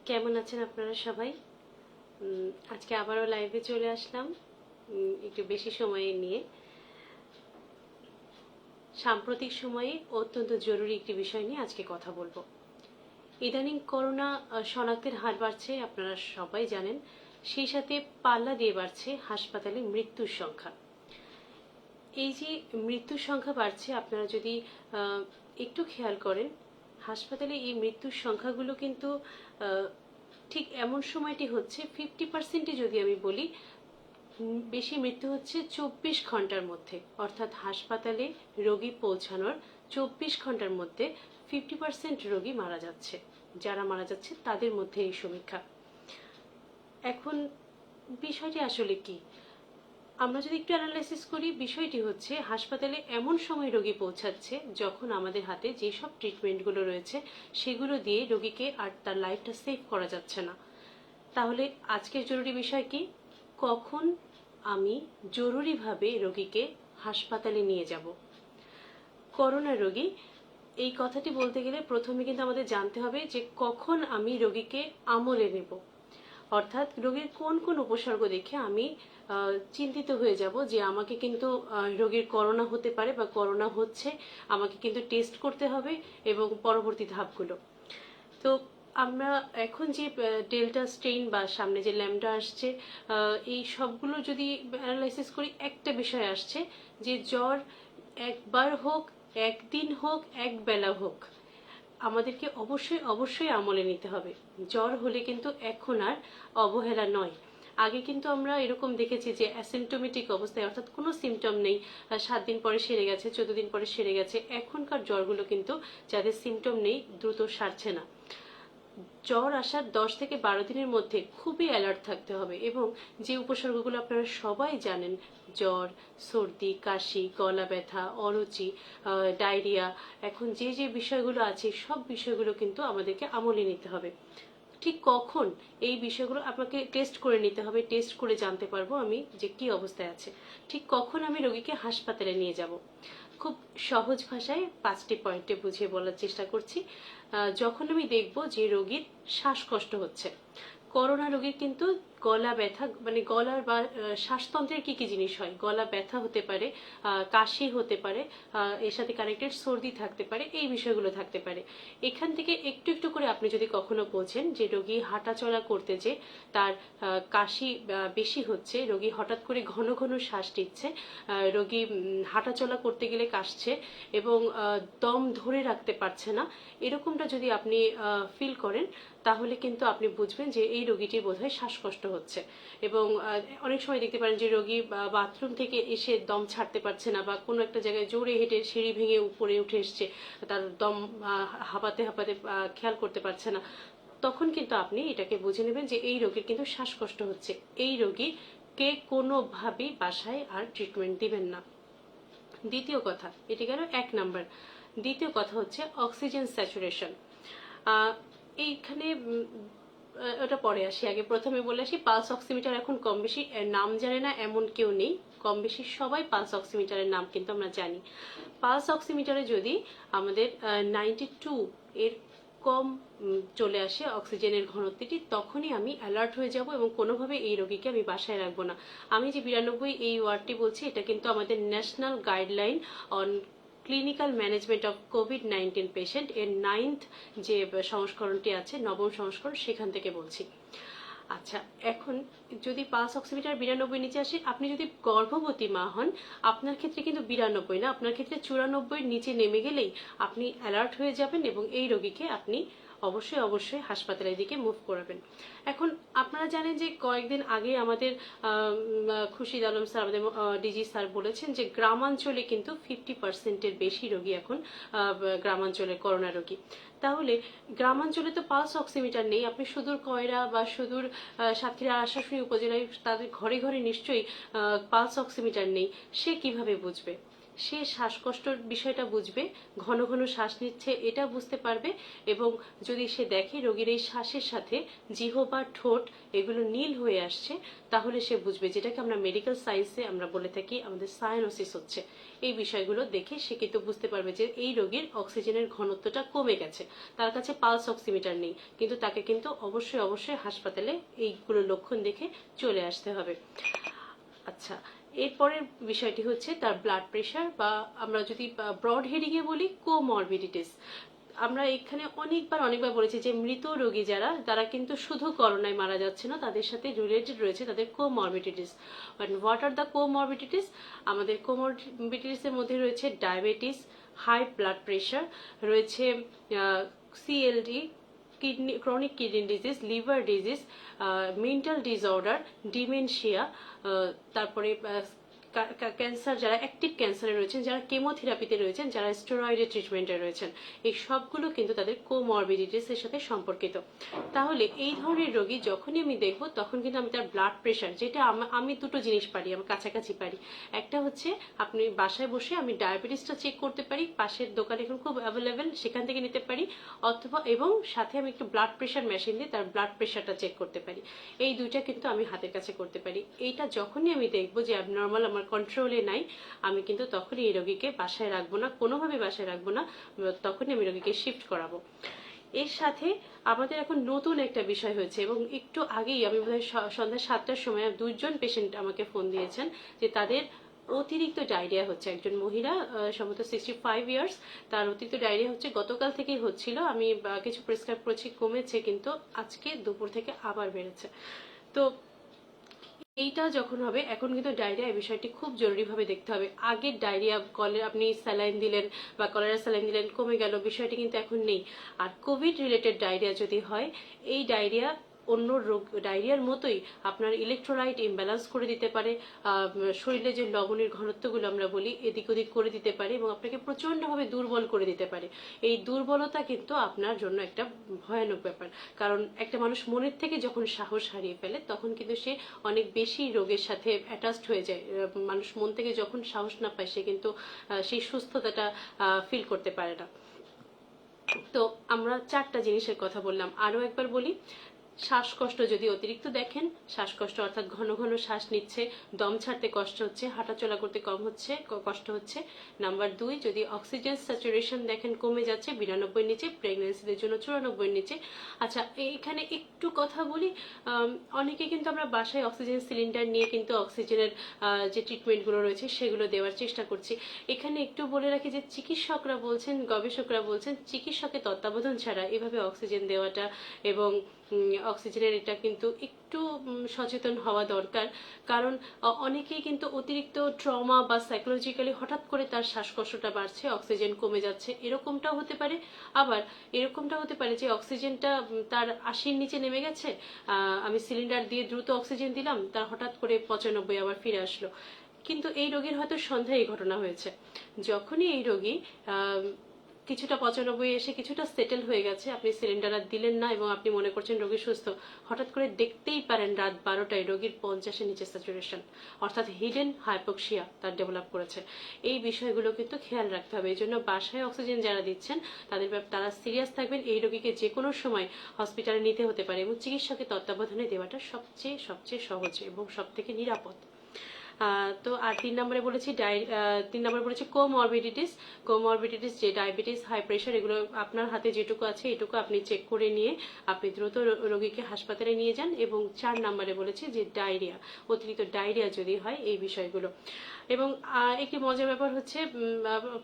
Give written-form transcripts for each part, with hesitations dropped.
কেমন আছেন আপনারা সবাই? আজকে আবারও লাইভে চলে আসলাম একটু বেশি সময় নিয়ে। সাম্প্রতিক সময়ে অত্যন্ত জরুরি একটি বিষয় নিয়ে আজকে কথা বলবো। ইদানিং করোনা শনাক্তের হার বাড়ছে, আপনারা সবাই জানেন। সেই সাথে পাল্লা দিয়ে বাড়ছে হাসপাতালে মৃত্যুর সংখ্যা। এই যে মৃত্যুর সংখ্যা বাড়ছে, আপনারা যদি একটু খেয়াল করেন, হাসপাতালে এই মৃত্যুর সংখ্যাগুলো কিন্তু ঠিক এমন সময়টি হচ্ছে 50%, যদি আমি বলি বেশি মৃত্যু হচ্ছে 24 ঘন্টার মধ্যে, অর্থাৎ হাসপাতালে রোগী পৌঁছানোর 24 ঘন্টার মধ্যে 50% রোগী মারা যাচ্ছে। যারা মারা যাচ্ছে তাদের মধ্যে এই সমীক্ষা। এখন বিষয়টি আসলে কি, আমরা যদি একটু অ্যানালাইসিস করি, বিষয়টি হচ্ছে হাসপাতালে এমন সময় রোগী পৌঁছাচ্ছে যখন আমাদের হাতে যেসব ট্রিটমেন্টগুলো রয়েছে সেগুলো দিয়ে রোগীকে আর তার লাইফটা সেভ করা যাচ্ছে না। তাহলে আজকের জরুরি বিষয় কি, কখন আমি জরুরিভাবে রোগীকে হাসপাতালে নিয়ে যাব। করোনা রোগী, এই কথাটি বলতে গেলে প্রথমে কিন্তু আমাদের জানতে হবে যে কখন আমি রোগীকে আমলে নেব, অর্থাৎ রোগীর কোন কোন উপসর্গ দেখে আমি চিন্তিত হয়ে যাব যে আমাকে কিন্তু রোগীর করোনা হতে পারে বা করোনা হচ্ছে, আমাকে কিন্তু টেস্ট করতে হবে এবং পরবর্তী ধাপগুলো। তো আমরা এখন যে ডেল্টা স্ট্রেইন বা সামনে যে ল্যামডা আসছে, এই সবগুলো যদি অ্যানালাইসিস করি, একটা বিষয় আসছে যে জ্বর একবার হোক, একদিন হোক, এক বেলা হোক, আমাদেরকে অবশ্যই অবশ্যই আমলে নিতে হবে। জ্বর হলে কিন্তু এখন আর অবহেলা নয়। আগে কিন্তু আমরা এরকম দেখেছি যে অ্যাসিমটোমেটিক অবস্থায়, অর্থাৎ কোনো সিমটম নেই, 7 দিন পরে সেরে গেছে, 14 দিন পরে সেরে গেছে। এখনকার জ্বরগুলো কিন্তু যাদের সিমটম নেই দ্রুত সারছে না। জ্বর আসার 10 থেকে 12 দিনের মধ্যে খুবই অ্যালার্ট থাকতে হবে এবং যে উপসর্গগুলো আপনারা সবাই জানেন, জ্বর, সর্দি, কাশি, গলা ব্যথা, অরুচি, ডায়রিয়া, এখন যে যে বিষয়গুলো আছে সব বিষয়গুলো কিন্তু আমাদেরকে আমলে নিতে হবে। ঠিক কখন এই বিষয়গুলো আপনাকে টেস্ট করে নিতে হবে, টেস্ট করে জানতে পারবো আমি যে কি অবস্থায় আছে। ঠিক কখন আমি রোগীকে হাসপাতালে নিয়ে যাব, খুব সহজ ভাষায় 5টি পয়েন্টে বুঝিয়ে বলার চেষ্টা করছি। যখন আমি দেখব যে রোগীর শ্বাসকষ্ট হচ্ছে, করোনা রোগীর কিন্তু গলা ব্যথা, মানে গলার বা শ্বাসতন্ত্রের কি কি জিনিস হয়, গলা ব্যথা হতে পারে, কাশি হতে পারে, এর সাথে কানেক্টেড সর্দি থাকতে পারে, এই বিষয়গুলো থাকতে পারে। এখান থেকে একটু একটু করে আপনি যদি কখনো বোঝেন যে রোগী হাঁটাচলা করতে যে তার কাশি বেশি হচ্ছে, রোগী হঠাৎ করে ঘন ঘন শ্বাস নিচ্ছে, রোগী হাঁটাচলা করতে গেলে কাশছে এবং দম ধরে রাখতে পারছে না, এরকমটা যদি আপনি ফিল করেন, তাহলে কিন্তু আপনি বুঝবেন যে এই রোগীটির বোধহয় শ্বাসকষ্ট হচ্ছে। এবং অনেক সময় দেখতে পারেন যে রোগী বাথরুম থেকে এসে দম ছাড়তে পারছে না, বা কোনো একটা জায়গায় জোরে হেঁটে সিঁড়ি ভেঙে উপরে উঠে এসছে, তার দম হাঁপাতে হাঁপাতে খেয়াল করতে পারছে না, তখন কিন্তু আপনি এটাকে বুঝে নেবেন যে এই রোগীর কিন্তু শ্বাসকষ্ট হচ্ছে। এই রোগীকে কোনোভাবেই বাসায় আর ট্রিটমেন্ট দিবেন না। দ্বিতীয় কথা, এটি গেল 1 নাম্বার। দ্বিতীয় কথা হচ্ছে অক্সিজেন স্যাচুরেশন। এইখানে ওটা পরে আসি, আগে প্রথমে বলে আসি, পালস অক্সিমিটার এখন কম বেশি নাম জানে না এমন কেউ নেই, কম বেশি সবাই পালস অক্সিমিটারের নাম কিন্তু আমরা জানি। পালস অক্সিমিটারে যদি আমাদের 92 এর কম চলে আসে অক্সিজেনের ঘনত্বটি, তখনই আমি অ্যালার্ট হয়ে যাব এবং কোনোভাবে এই রোগীকে আমি বাসায় রাখবো না। আমি যে 92 এই ওয়ার্ডটি বলছি, এটা কিন্তু আমাদের national guideline on clinical management of COVID-19 patient এর 9th যে সংস্করণটি আছে, 9ম সংস্করণ, সেখান থেকে বলছি। আচ্ছা, এখন যদি পালস অক্সিমিটার 92 নিচে আসে, আপনি যদি গর্ভবতী মা হন, আপনার ক্ষেত্রে কিন্তু 92 না, আপনার ক্ষেত্রে 94 নিচে নেমে গেলেই আপনি অ্যালার্ট হয়ে যাবেন এবং এই রোগীকে আপনি অবশ্যই অবশ্যই হাসপাতালের দিকে মুভ করাবেন। এখন আপনারা জানেন যে কয়েকদিন আগে আমাদের খুরশিদ আলম স্যার, আমাদের ডিজি স্যার বলেছেন যে গ্রামাঞ্চলে কিন্তু 50%-এর বেশি রোগী এখন গ্রামাঞ্চলে করোনা রোগী। তাহলে গ্রামাঞ্চলে তো পালস অক্সিমিটার নেই, আপনি সুদূর কয়রা বা সুদূর সাতক্ষীরা আশাশুনি উপজেলায় তাদের ঘরে ঘরে নিশ্চয়ই পালস অক্সিমিটার নেই, সে কিভাবে বুঝবে? সে শ্বাসকষ্টর বিষয়টা বুঝবে, ঘন ঘন শ্বাস নিচ্ছে এটা বুঝতে পারবে, এবং যদি সে দেখে রোগীর এই শ্বাসের সাথে জিহ্বা ঠোঁট এগুলো নীল হয়ে আসছে, তাহলে সে বুঝবে, যেটাকে আমরা মেডিকেল সায়েন্সে আমরা বলে থাকি আমাদের সায়ানোসিস হচ্ছে। এই বিষয়গুলো দেখে সে কিন্তু বুঝতে পারবে যে এই রোগীর অক্সিজেনের ঘনত্বটা কমে গেছে। তার কাছে পালস অক্সিমিটার নেই, কিন্তু তাকে কিন্তু অবশ্যই অবশ্যই হাসপাতালে এইগুলো লক্ষণ দেখে চলে আসতে হবে। আচ্ছা, এরপরের বিষয়টি হচ্ছে তার ব্লাড প্রেশার, বা আমরা যদি ব্রড হেডিংয়ে বলি কোমরবিডিটিস। আমরা এখানে অনেকবার বলেছি যে মৃত রোগী যারা, তারা কিন্তু শুধু করোনায় মারা যাচ্ছে না, তাদের সাথে রিলেটেড রয়েছে তাদের comorbidities. But what are the comorbidities? আমাদের কোমরবিডিটিসের মধ্যে রয়েছে ডায়াবেটিস, হাই ব্লাড প্রেশার, রয়েছে CLD, kidney, chronic kidney disease, liver disease, mental disorder, dementia, তারপরে ক্যান্সার, যারা অ্যাক্টিভ ক্যান্সারে রয়েছেন, যারা কেমোথেরাপিতে রয়েছেন, যারা স্টেরয়েডের ট্রিটমেন্টে রয়েছেন, এই সবগুলো কিন্তু তাদের কোমরবিডিটিসের সাথে সম্পর্কিত। তাহলে এই ধরনের রোগী যখনই আমি দেখব, তখন কিন্তু আমি তার ব্লাড প্রেশার, যেটা আমি দুটো জিনিস পারি, আমি কাছাকাছি পারি। একটা হচ্ছে আপনি বাসায় বসে আমি ডায়াবেটিসটা চেক করতে পারি, পাশের দোকানে এখন খুব অ্যাভেলেবেল, সেখান থেকে নিতে পারি, অথবা এবং সাথে আমি একটু ব্লাড প্রেশার মেশিন দিয়ে তার ব্লাড প্রেশারটা চেক করতে পারি। এই দুইটা কিন্তু আমি হাতের কাছে করতে পারি। এইটা যখনই আমি দেখবো যে অ্যাবনর্মাল আমার কন্ট্রোলে নাই, আমি কিন্তু তখনই এই রোগীকে বাসায় রাখবো না, কোনোভাবে বাসায় রাখবো না, তখনই আমি রোগীকে শিফট করাবো। এর সাথে আমাদের এখন নতুন একটা বিষয় হয়েছে, এবং একটু আগেই আমি বোধহয় সন্ধ্যা 7টার সময় 2জন পেশেন্ট আমাকে ফোন দিয়েছেন যে তাদের অতিরিক্ত ডায়রিয়া হচ্ছে। একজন মহিলা, সম্ভবত 65 ইয়ার্স, তার অতিরিক্ত ডায়রিয়া হচ্ছে, গতকাল থেকেই হচ্ছিল। আমি কিছু প্রেসক্রাইব করেছি, কমেছে, কিন্তু আজকে দুপুর থেকে আবার বেড়েছে। তো এইটা যখন হবে, এখন কিন্তু ডায়রিয়া, এই বিষয়টি খুব জরুরিভাবে দেখতে হবে। আগের ডায়রিয়া, আপনি স্যালাইন দিলেন বা কলেরা স্যালাইন দিলেন, কমে গেল, বিষয়টি কিন্তু এখন নেই। আর কোভিড রিলেটেড ডায়রিয়া যদি হয়, এই ডায়রিয়া অন্য রোগ ডায়রিয়ার মতোই আপনার ইলেকট্রোলাইট ইমব্যালেন্স করে দিতে পারে, শরীরে যে লবণের ঘনত্বগুলো আমরা বলি এদিক ওদিক করে দিতে পারে, এবং আপনাকে প্রচণ্ডভাবে দুর্বল করে দিতে পারে। এই দুর্বলতা কিন্তু আপনার জন্য একটা ভয়ানক ব্যাপার, কারণ একটা মানুষ মনের থেকে যখন সাহস হারিয়ে ফেলে, তখন কিন্তু সে অনেক বেশি রোগের সাথে অ্যাটাচড হয়ে যায়। মানুষ মন থেকে যখন সাহস না পায়, সে কিন্তু সেই সুস্থতাটা ফিল করতে পারে না। তো আমরা 4টা জিনিসের কথা বললাম, আরও একবার বলি। শ্বাসকষ্ট যদি অতিরিক্ত দেখেন, শ্বাসকষ্ট অর্থাৎ ঘন ঘন শ্বাস নিচ্ছে, দম ছাড়তে কষ্ট হচ্ছে, হাঁটাচলা করতে কষ্ট হচ্ছে। নাম্বার 2, যদি অক্সিজেন স্যাচুরেশন দেখেন কমে যাচ্ছে 92 নিচে, প্রেগন্যান্সিদের জন্য 94 নিচে। আচ্ছা, এখানে একটু কথা বলি। অনেকে কিন্তু আমরা বাসায় অক্সিজেন সিলিন্ডার নিয়ে কিন্তু অক্সিজেনের যে ট্রিটমেন্টগুলো রয়েছে সেগুলো দেওয়ার চেষ্টা করছি। এখানে একটু বলে রাখি যে চিকিৎসকরা বলছেন, গবেষকরা বলছেন, চিকিৎসকের তত্ত্বাবধান ছাড়া এভাবে অক্সিজেন দেওয়াটা এবং অক্সিজেনের এটা কিন্তু একটু সচেতন হওয়া দরকার। কারণ অনেকেই কিন্তু অতিরিক্ত ট্রমা বা সাইকোলজিক্যালি হঠাৎ করে তার শ্বাসকষ্টটা বাড়ছে, অক্সিজেন কমে যাচ্ছে, এরকমটাও হতে পারে। আবার এরকমটা হতে পারে যে অক্সিজেনটা তার 80-র নিচে নেমে গেছে, আমি সিলিন্ডার দিয়ে দ্রুত অক্সিজেন দিলাম, তার হঠাৎ করে 95 আবার ফিরে আসলো। কিন্তু এই রোগীর হয়তো সন্ধ্যায় এই ঘটনা হয়েছে। যখনই এই রোগী কিছুটা 95 এসে কিছুটা সেটেল হয়ে গেছে, আপনি সিলিন্ডার আর দিলেন না এবং আপনি মনে করছেন রোগী সুস্থ, হঠাৎ করে দেখতেই পারেন রাত 12টায় রোগীর 50-এর নিচে স্যাচুরেশন, অর্থাৎ হিডেন হাইপোক্সিয়া তার ডেভেলপ করেছে। এই বিষয়গুলো কিন্তু খেয়াল রাখতে হবে। এই জন্য বাসায় অক্সিজেন যারা দিচ্ছেন তারা সিরিয়াস থাকবেন। এই রোগীকে যে কোনো সময় হসপিটালে নিতে হতে পারে, এবং চিকিৎসকের তত্ত্বাবধানে দেওয়াটা সবচেয়ে সহজ এবং সবথেকে নিরাপদ। তো আর 3 নম্বরে বলেছি 3 নম্বরে বলেছি কোমরবিডিটিস, যে ডায়াবেটিস, হাই প্রেশার, এগুলো আপনার হাতে যেটুকু আছে এটুকু আপনি চেক করে নিয়ে আপনি দ্রুত রোগীকে হাসপাতালে নিয়ে যান। এবং 4 নম্বরে বলেছি যে ডায়রিয়া, অতিরিক্ত ডায়রিয়া যদি হয়, এই বিষয়গুলো। এবং একটি মজার ব্যাপার হচ্ছে,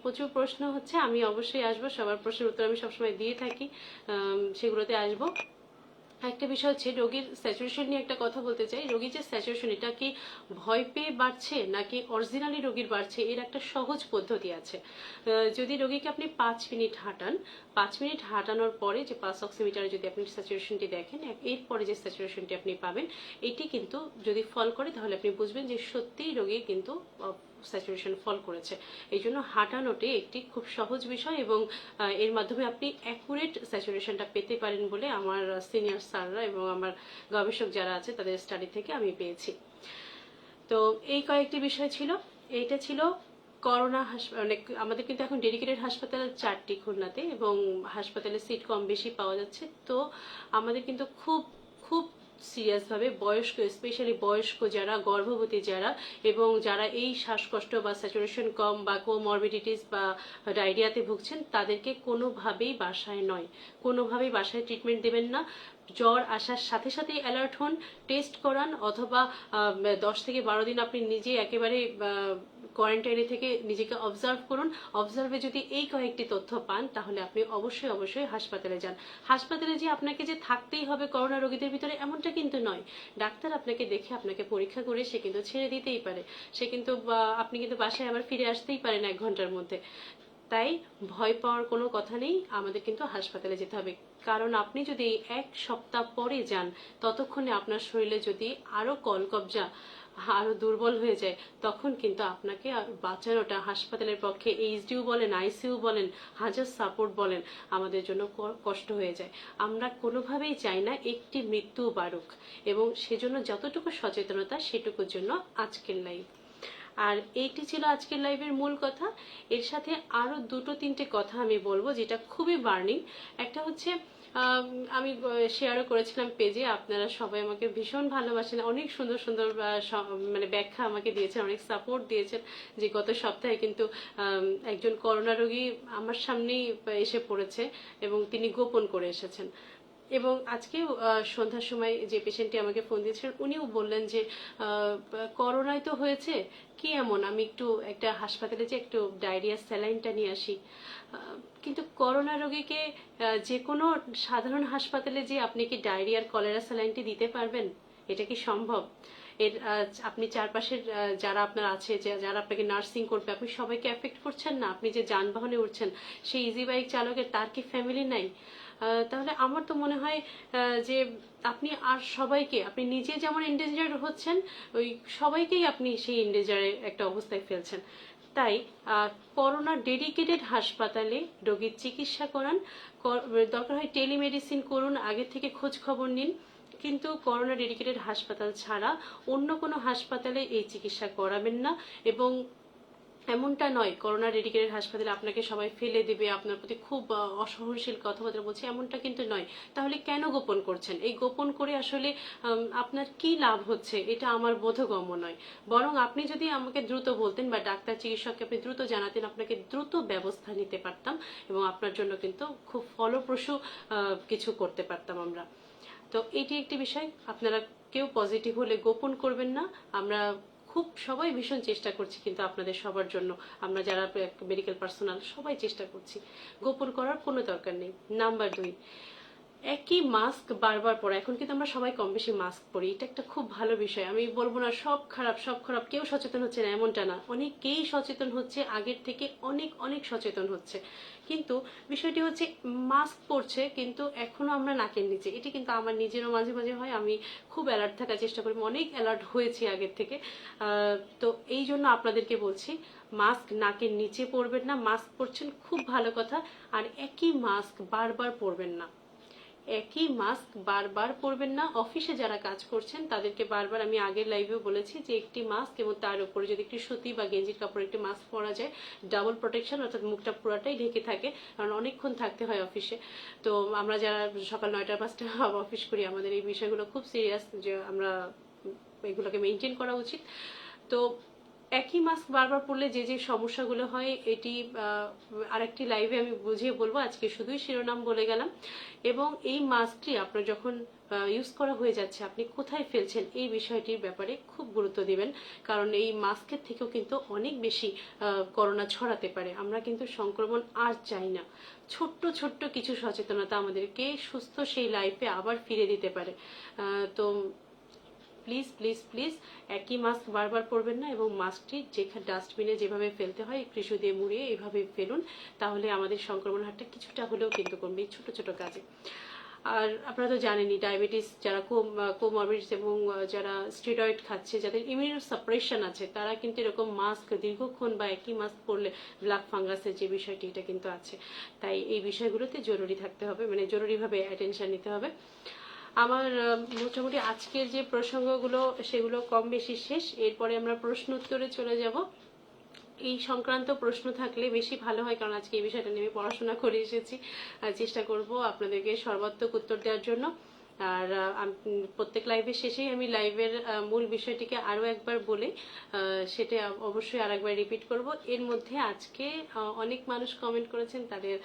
প্রচুর প্রশ্ন হচ্ছে, আমি অবশ্যই আসবো, সবার প্রশ্নের উত্তর আমি সবসময় দিয়ে থাকি, সেগুলোতে আসবো। একটা বিষয় হচ্ছে রোগীর স্যাচুরেশন নিয়ে একটা কথা বলতে চাই। রোগীর যে স্যাচুরেশন, এটা কি ভয় পেয়ে বাড়ছে নাকি অরিজিনালি রোগীর বাড়ছে, এর একটা সহজ পদ্ধতি আছে। যদি রোগীকে আপনি 5 মিনিট হাঁটান, 5 মিনিট হাঁটানোর পরে যে পালস অক্সিমিটারে যদি আপনি স্যাচুরেশনটি দেখেন, এরপরে যে স্যাচুরেশনটি আপনি পাবেন, এটি কিন্তু যদি ফল করে, তাহলে আপনি বুঝবেন যে সত্যিই রোগী কিন্তু স্যাচুরেশন ফল করেছে। এই জন্য হাঁটানোটি একটি খুব সহজ বিষয়, এবং এর মাধ্যমে আপনি অ্যাকুরেট স্যাচুরেশনটা পেতে পারেন বলে আমার সিনিয়র স্যাররা এবং আমার গবেষক যারা আছে তাদের স্টাডি থেকে আমি পেয়েছি। তো এই কয়েকটি বিষয় ছিল। এইটা ছিল করোনা মানে আমাদের কিন্তু এখন ডেডিকেটেড হাসপাতাল 4টি খুলনাতে, এবং হাসপাতালে সিট কম বেশি পাওয়া যাচ্ছে। তো আমাদের কিন্তু খুব খুব সিরিয়াসভাবে বয়স্ক, স্পেশালি বয়স্ক যারা, গর্ভবতী যারা, এবং যারা এই শ্বাসকষ্ট বা স্যাচুরেশন কম বা কোমরবিডিটিস বা ডায়রিয়াতে ভুগছেন, তাদেরকে কোনোভাবেই বাসায় নয়, কোনোভাবেই বাসায় ট্রিটমেন্ট দেবেন না। জ্বর আসার সাথে সাথেই অ্যালার্ট হন, টেস্ট করান, অথবা 10 থেকে 12 দিন আপনি নিজে একেবারে কোয়ারেন্টাইনে থেকে নিজেকে অবজার্ভ করুন। অবজার্ভে যদি এই কয়েকটি তথ্য পান, তাহলে আপনি অবশ্যই অবশ্যই হাসপাতালে যান। হাসপাতালে যে আপনাকে যে থাকতেই হবে করোনা রোগীদের ভিতরে, এমনটা কিন্তু নয়। ডাক্তার আপনাকে দেখে, আপনাকে পরীক্ষা করে সে কিন্তু ছেড়ে দিতেই পারে, সে কিন্তু আপনি কিন্তু বাসায় আবার ফিরে আসতেই পারেন 1 ঘন্টার মধ্যে। তাই ভয় পাওয়ার কোনো কথা নেই, আমাদের কিন্তু হাসপাতালে যেতে হবে। কারণ আপনি যদি 1 সপ্তাহ পরে যান, ততক্ষণে আপনার শরীরে যদি আরো কলকবজা, আরো দুর্বল হয়ে যায়, তখন কিন্তু আপনাকে বাঁচানোটা হাসপাতালের পক্ষে, এইচডিইউ বলেন, আইসিইউ বলেন, হাজার সাপোর্ট বলেন, আমাদের জন্য কষ্ট হয়ে যায়। আমরা কোনোভাবেই চাই না একটি মৃত্যু বাড়ুক, এবং সেজন্য যতটুকু সচেতনতা, সেটুকুর জন্য আজকের লাইভ। আর এইটি ছিল আজকের লাইভের মূল কথা। এর সাথে আরো 2-3টে কথা আমি বলবো, যেটা খুবই বার্নিং। একটা হচ্ছে, আমি শেয়ারও করেছিলাম পেজে, আপনারা সবাই আমাকে ভীষণ ভালোবাসেন, অনেক সুন্দর সুন্দর মানে ব্যাখ্যা আমাকে দিয়েছেন, অনেক সাপোর্ট দিয়েছেন। যে গত সপ্তাহে কিন্তু একজন করোনা রোগী আমার সামনেই এসে পড়েছে, এবং তিনি গোপন করে এসেছেন। এবং আজকেও সন্ধ্যার সময় যে পেশেন্টটি আমাকে ফোন দিয়েছিলেন, উনিও বললেন যে করোনায় তো হয়েছে, কি এমন, আমি একটু একটা হাসপাতালে যে একটু ডায়রিয়া স্যালাইনটা নিয়ে আসি। কিন্তু করোনা রোগীকে যে কোনো সাধারণ হাসপাতালে যে আপনি কি ডায়রিয়ার কলেরা স্যালাইনটি দিতে পারবেন? এটা কি সম্ভব? এর আপনি চারপাশের যারা আপনার আছে, যারা আপনাকে নার্সিং করবে, আপনি সবাইকে এফেক্ট করছেন না? আপনি যে যানবাহনে উঠছেন, সেই ইজি বাইক চালকের, তার কি ফ্যামিলি নাই? তাহলে আমার তো মনে হয় যে আপনি আর সবাইকে, আপনি নিজে যেমন এন্ডেঞ্জার হচ্ছেন, ওই সবাইকেই আপনি সেই এন্ডেঞ্জারে একটা অবস্থায় ফেলছেন। তাই করোনা ডেডিকেটেড হাসপাতালে রোগীর চিকিৎসা করান, দরকার হয় টেলিমেডিসিন করুন, আগে থেকে খোঁজ খবর নিন। কিন্তু করোনা ডেডিকেটেড হাসপাতাল ছাড়া অন্য কোনো হাসপাতালে এই চিকিৎসা করাবেন না। এবং এমনটা নয় করোনা ডেডিকেটেড হাসপাতালে আপনাকে সবাই ফেলে দেবে, আপনার প্রতি খুব অসহনশীল কথাবার্তা বলছে, এমনটা কিন্তু নয়। তাহলে কেন গোপন করছেন? এই গোপন করে আসলে আপনার কি লাভ হচ্ছে, এটা আমার বোধগম্য নয়। বরং আপনি যদি আমাকে দ্রুত বলতেন, বা ডাক্তার চিকিৎসককে আপনি দ্রুত জানাতেন, আপনাকে দ্রুত ব্যবস্থা নিতে পারতাম, এবং আপনার জন্য কিন্তু খুব ফলপ্রসূ কিছু করতে পারতাম আমরা। তো এটি একটি বিষয়, আপনারা কেউ পজিটিভ হলে গোপন করবেন না। আমরা খুব সবাই ভীষণ চেষ্টা করছি কিন্তু আপনাদের সবার জন্য, আমরা যারা মেডিকেল পার্সোনাল সবাই চেষ্টা করছি, গোপন করার কোনো দরকার নেই। নাম্বার 2, একই মাস্ক বারবার পরা। এখন কিন্তু আমরা সবাই কম বেশি মাস্ক পরি, এটা একটা খুব ভালো বিষয়। আমি বলবো না সব খারাপ, সব খারাপ, কেউ সচেতন হচ্ছে না এমনটা না, অনেকেই সচেতন হচ্ছে, আগের থেকে অনেক অনেক সচেতন হচ্ছে। কিন্তু বিষয়টি হচ্ছে মাস্ক পরছে কিন্তু এখনো আমরা নাকের নিচে, এটি কিন্তু আমার নিজেরও মাঝে মাঝে হয়। আমি খুব অ্যালার্ট থাকার চেষ্টা করি, অনেক অ্যালার্ট হয়েছি আগের থেকে। তো এই জন্য আপনাদেরকে বলছি, মাস্ক নাকের নিচে পরবেন না। মাস্ক পরছেন খুব ভালো কথা, আর একই মাস্ক বারবার পরবেন না, একই মাস্ক বারবার পরবেন না। অফিসে যারা কাজ করছেন তাদেরকে বারবার, আমি আগের লাইভেও বলেছি, যে একটি মাস্ক এবং তার উপরে যদি একটি সুতি বা গেঞ্জির কাপড় একটি মাস্ক পরা যায়, ডাবল প্রোটেকশন, অর্থাৎ মুখটা পুরাটাই ঢেকে থাকে, কারণ অনেকক্ষণ থাকতে হয় অফিসে। তো আমরা যারা সকাল 9টা-5টা অফিস করি, আমাদের এই বিষয়গুলো খুব সিরিয়াস, যে আমরা এগুলোকে মেনটেন করা উচিত। তো একই মাস্ক বারবার পরলে যে যে সমস্যাগুলো হয়, এটি আরেকটি লাইভে আমি বুঝিয়ে বলবো, আজকে শুধুই শিরোনাম বলে গেলাম। এবং এই মাস্কটি আপনার যখন ইউজ করা হয়ে যাচ্ছে, আপনি কোথায় ফেলছেন, এই বিষয়টির ব্যাপারে খুব গুরুত্ব দিবেন। কারণ এই মাস্কের থেকেও কিন্তু অনেক বেশি করোনা ছড়াতে পারে। আমরা কিন্তু সংক্রমণ আর চাই না। ছোট্ট ছোট্ট কিছু সচেতনতা আমাদেরকে সুস্থ সেই লাইফে আবার ফিরে দিতে পারে। তো প্লিজ প্লিজ প্লিজ একই মাস্ক বারবার পরবেন না, এবং মাস্কটি যেখানে ডাস্টবিনে যেভাবে ফেলতে হয় টিস্যু দিয়ে মুড়িয়ে এইভাবে ফেলুন, তাহলে আমাদের সংক্রমণ হারটা কিছুটা হলেও কিন্তু কমবে এই ছোট ছোট কাজে। আর আপনারা তো জানেনই, ডায়াবেটিস যারা কোমরবিডিটিস এবং যারা স্টেরয়েড খাচ্ছে, যাদের ইমিউনো সাপ্রেশন আছে, তারা কিন্তু এরকম মাস্ক দীর্ঘক্ষণ বা একই মাস্ক পরলে ব্ল্যাক ফাঙ্গাসের যে বিষয়টি, এটা কিন্তু আছে। তাই এই বিষয়গুলোতে জরুরি থাকতে হবে, মানে জরুরিভাবে অ্যাটেনশন নিতে হবে। আমার মোটামুটি আজকের যে প্রসঙ্গগুলো, সেগুলো কম বেশি শেষ। এরপরে আমরা প্রশ্ন উত্তরে চলে যাব। এই সংক্রান্ত প্রশ্ন থাকলে বেশি ভালো হয়, কারণ আজকে এই বিষয়টা নিয়ে আমি পড়াশোনা করে এসেছি। চেষ্টা করব আপনাদেরকে সর্বাত্মক উত্তর দেওয়ার জন্য। আর প্রত্যেক লাইভের শেষেই আমি লাইভের মূল বিষয়টিকে আরও একবার বলে সেটা অবশ্যই আর একবার রিপিট করব। এর মধ্যে আজকে অনেক মানুষ কমেন্ট করেছেন, তাদের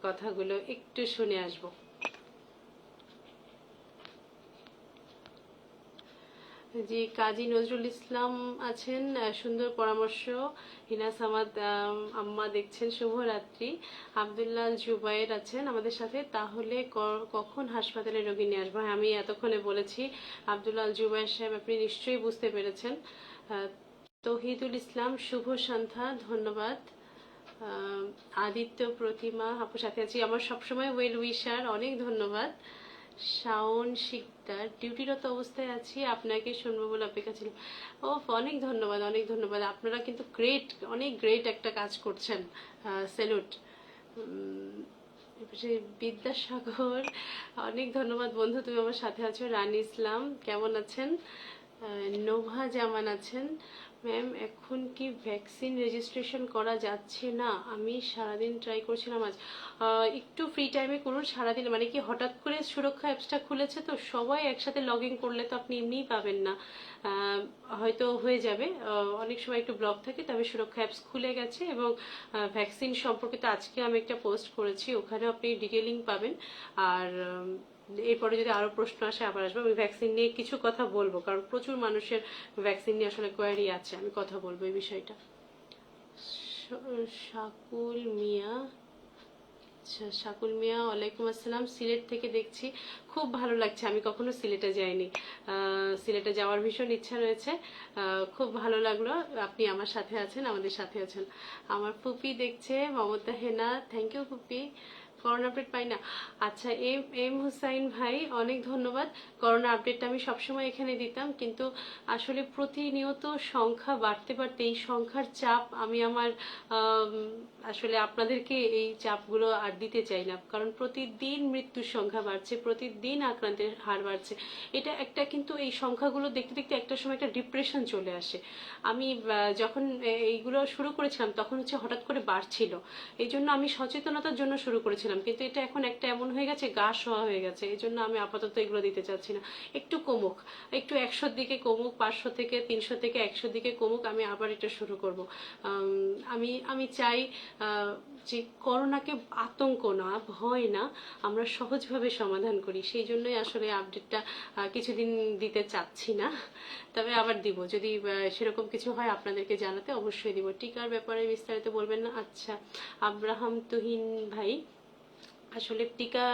কথাগুলো একটু শুনে আসবো। জি, কাজী নজরুল ইসলাম আছেন, সুন্দর পরামর্শ। হিনা সামাদ আম্মা দেখছেন, শুভরাত্রি। আবদুল্লাহ জুবাইর আছেন আমাদের সাথে। তাহলে কখন হাসপাতালে রোগী নিয়ে আসবো? হ্যাঁ, আমি এতক্ষণে বলেছি। আবদুল্লাহ জুবাইর সাহেব, আপনি নিশ্চয়ই বুঝতে পেরেছেন। তহিদুল ইসলাম, শুভ সন্ধ্যা, ধন্যবাদ। আদিত্য প্রতিমা আপুর সাথে আছি, আমার সবসময় ওয়েল উইশার, অনেক ধন্যবাদ। শাওন শিকদার, ডিউটিরত অবস্থায় আছি, আপনাকে শুনবো বলে অপেক্ষা ছিল। ও, অনেক ধন্যবাদ, অনেক ধন্যবাদ। আপনারা কিন্তু গ্রেট, অনেক গ্রেট একটা কাজ করছেন, স্যালুট। বিদ্যাসাগর, অনেক ধন্যবাদ বন্ধু, তুমি আমার সাথে আছো। রানী ইসলাম, কেমন আছেন? নোভা জামান আছেন। ম্যাম, এখন কি ভ্যাকসিন রেজিস্ট্রেশন করা যাচ্ছে না? আমি সারাদিন ট্রাই করছিলাম আজ। একটু ফ্রি টাইমে করুন সারাদিন, মানে কি হঠাৎ করে সুরক্ষা অ্যাপসটা খুলেছে তো সবাই একসাথে লগ ইন করলে তো আপনি এমনিই পাবেন না। হয়তো হয়ে যাবে, অনেক সময় একটু ব্লক থাকে, তবে সুরক্ষা অ্যাপস খুলে গেছে এবং ভ্যাকসিন সম্পর্কিত আজকে আমি একটা পোস্ট করেছি, ওখানে আপনি ডিটেলিং পাবেন। আর এরপরে যদি আরও প্রশ্ন আসে আবার আসবো। আমি ভ্যাকসিন নিয়ে কিছু কথা বলবো, কারণ প্রচুর মানুষের ভ্যাকসিন নিয়ে আসলে কোয়ারি আছে, আমি কথা বলবো এই বিষয়টা। শাকুল মিয়া, আচ্ছা শাকুল মিয়া, ওয়ালাইকুম আসসালাম, সিলেট থেকে দেখছি। খুব ভালো লাগছে, আমি কখনো সিলেটে যাইনি, সিলেটে যাওয়ার ভীষণ ইচ্ছা রয়েছে। খুব ভালো লাগলো আপনি আমার সাথে আছেন, আমাদের সাথে আছেন। আমার ফুপি দেখছে, মমতা হেনা, থ্যাংক ইউ ফুপি। করোনা আপডেট পাই না, আচ্ছা। এম এম হুসাইন ভাই, অনেক ধন্যবাদ। করোনা আপডেটটা আমি সবসময় এখানে দিতাম, কিন্তু আসলে প্রতিনিয়ত সংখ্যা বাড়তে বাড়তে এই সংখ্যার চাপ আমি আমার আসলে আপনাদেরকে এই চাপগুলো আর দিতে চাই না, কারণ প্রতিদিন মৃত্যুর সংখ্যা বাড়ছে, প্রতিদিন আক্রান্তের হার বাড়ছে। এটা একটা, কিন্তু এই সংখ্যাগুলো দেখতে দেখতে একটা সময় একটা ডিপ্রেশন চলে আসে। আমি যখন এইগুলো শুরু করেছিলাম তখন হচ্ছে হঠাৎ করে বাড়ছিল, এই জন্য আমি সচেতনতার জন্য শুরু করেছিলাম, কিন্তু এটা এখন একটা এমন হয়ে গেছে, গা শোয়া হয়ে গেছে। এই জন্য আমি আপাতত এগুলো দিতে চাচ্ছি না। একটু কমুক, একটু 100-র দিকে কমুক, 500 থেকে 300 থেকে 100-র দিকে কমুক, আমি আবার এটা শুরু করব। আমি আমি চাই যে করোনাকে আতঙ্ক না, ভয় না, আমরা সহজভাবে সমাধান করি। সেই জন্যই আসলে আপডেটটা কিছুদিন দিতে চাচ্ছি না, তবে আবার দিব যদি সেরকম কিছু হয় আপনাদেরকে জানাতে অবশ্যই দিব। টিকার ব্যাপারে বিস্তারিত বলবেন না? আচ্ছা। আব্রাহাম তুহিন ভাই, আসলে টিকা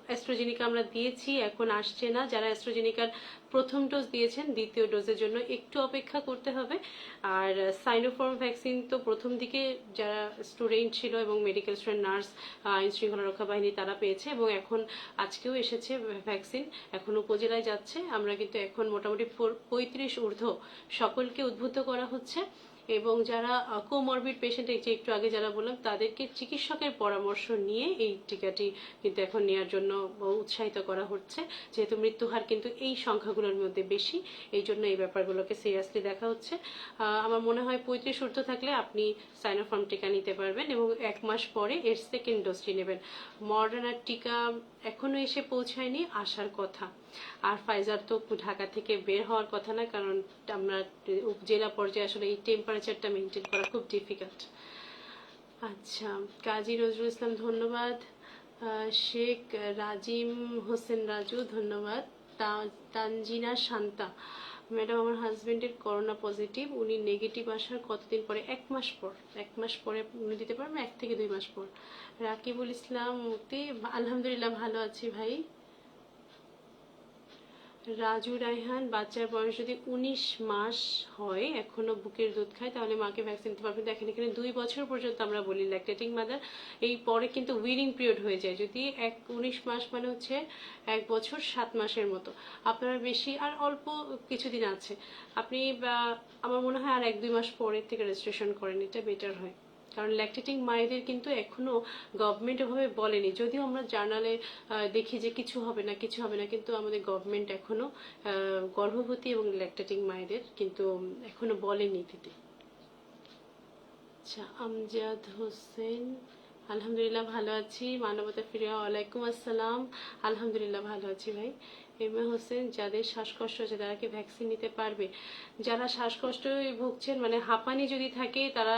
অ্যাস্ট্রাজেনিকা আমরা দিয়েছি, এখন আসছে না। যারা অ্যাস্ট্রাজেনিকার প্রথম ডোজ দিয়েছেন, দ্বিতীয় ডোজের জন্য একটু অপেক্ষা করতে হবে। আর সাইনোফর্ম ভ্যাকসিন তো প্রথম দিকে যারা স্টুডেন্ট ছিল এবং মেডিকেল স্টুডেন্ট, নার্স, আইন শৃঙ্খলা রক্ষা বাহিনী, তারা পেয়েছে এবং এখন আজকেও এসেছে ভ্যাকসিন, এখন উপজেলায় যাচ্ছে। আমরা কিন্তু এখন মোটামুটি 35 ঊর্ধ্ব সকলকে উদ্বুদ্ধ করা হচ্ছে, এবং যারা কোমরবিড পেশেন্ট, এই যে একটু আগে যারা বললাম, তাদেরকে চিকিৎসকের পরামর্শ নিয়ে এই টিকাটি কিন্তু এখন নেওয়ার জন্য উৎসাহিত করা হচ্ছে, যেহেতু মৃত্যুহার কিন্তু এই সংখ্যাগুলোর মধ্যে বেশি, এই জন্য এই ব্যাপারগুলোকে সিরিয়াসলি দেখা হচ্ছে। আমার মনে হয় 35 ঊর্ধ্ব থাকলে আপনি সাইনোফার্ম টিকা নিতে পারবেন এবং 1 মাস পরে এর সেকেন্ড ডোজটি নেবেন। মডার্নার টিকা এখনো এসে পৌঁছায়নি, আসার কথা। আর ফাইজার তো ঢাকা থেকে বের হওয়ার কথা না, কারণ আমরা জেলা পর্যায়ে আসলে এই টেম্পারেচারটা মেনটেন করা খুব ডিফিকাল্ট। আচ্ছা, কাজী নজরুল ইসলাম, ধন্যবাদ। শেখ রাজিম হোসেন রাজু, ধন্যবাদ। তানজিনা শান্তা, ম্যাডাম আমার হাজবেন্ডের করোনা পজিটিভ, উনি নেগেটিভ আসার কতদিন পরে? 1 মাস পর, 1 মাস পরে উনি দিতে পারবেন, 1 থেকে 2 মাস পর। রাকিবুল ইসলাম মুক্তি, আলহামদুলিল্লাহ ভালো আছি ভাই। রাজু রায়হান, বাচ্চার বয়স যদি 19 মাস হয়, এখনো বুকের দুধ খায়, তাহলে মাকে ভ্যাকসিন দিতে পারবেন। দেখেন এখানে 2 বছর পর্যন্ত আমরা বলি ল্যাকটেটিং মাদার, এই পরে কিন্তু উইনিং পিরিয়ড হয়ে যায়। যদি 19 মাস মানে হচ্ছে 1 বছর 7 মাসের মতো, আপনারা বেশি আর অল্প কিছুদিন আছে, আপনি আমার মনে হয় আর 1-2 মাস পরের থেকে রেজিস্ট্রেশন করেন, এটা বেটার হয়। কারণ ল্যাকটেটিং মায়েদের কিন্তু এখনো গভর্নমেন্ট ওভাবে বলেনি, যদিও আমরা জার্নালে দেখি যে কিছু হবে না, কিছু হবে না, কিন্তু আমাদের গভর্নমেন্ট এখনো গর্ভবতী এবং ল্যাকটেটিং মায়েদের কিন্তু এখনো বলেনি দিতে। আচ্ছা, আমজাদ হোসেন, আলহামদুলিল্লাহ ভালো আছি। মানবতা ফিরে ওয়ালাইকুম আসসালাম, আলহামদুলিল্লাহ ভালো আছি ভাই। এম এ হোসেন, যাদের শ্বাসকষ্ট আছে তারা কি ভ্যাকসিন নিতে পারবে? যারা শ্বাসকষ্ট ভুগছেন, মানে হাঁপানি যদি থাকে, তারা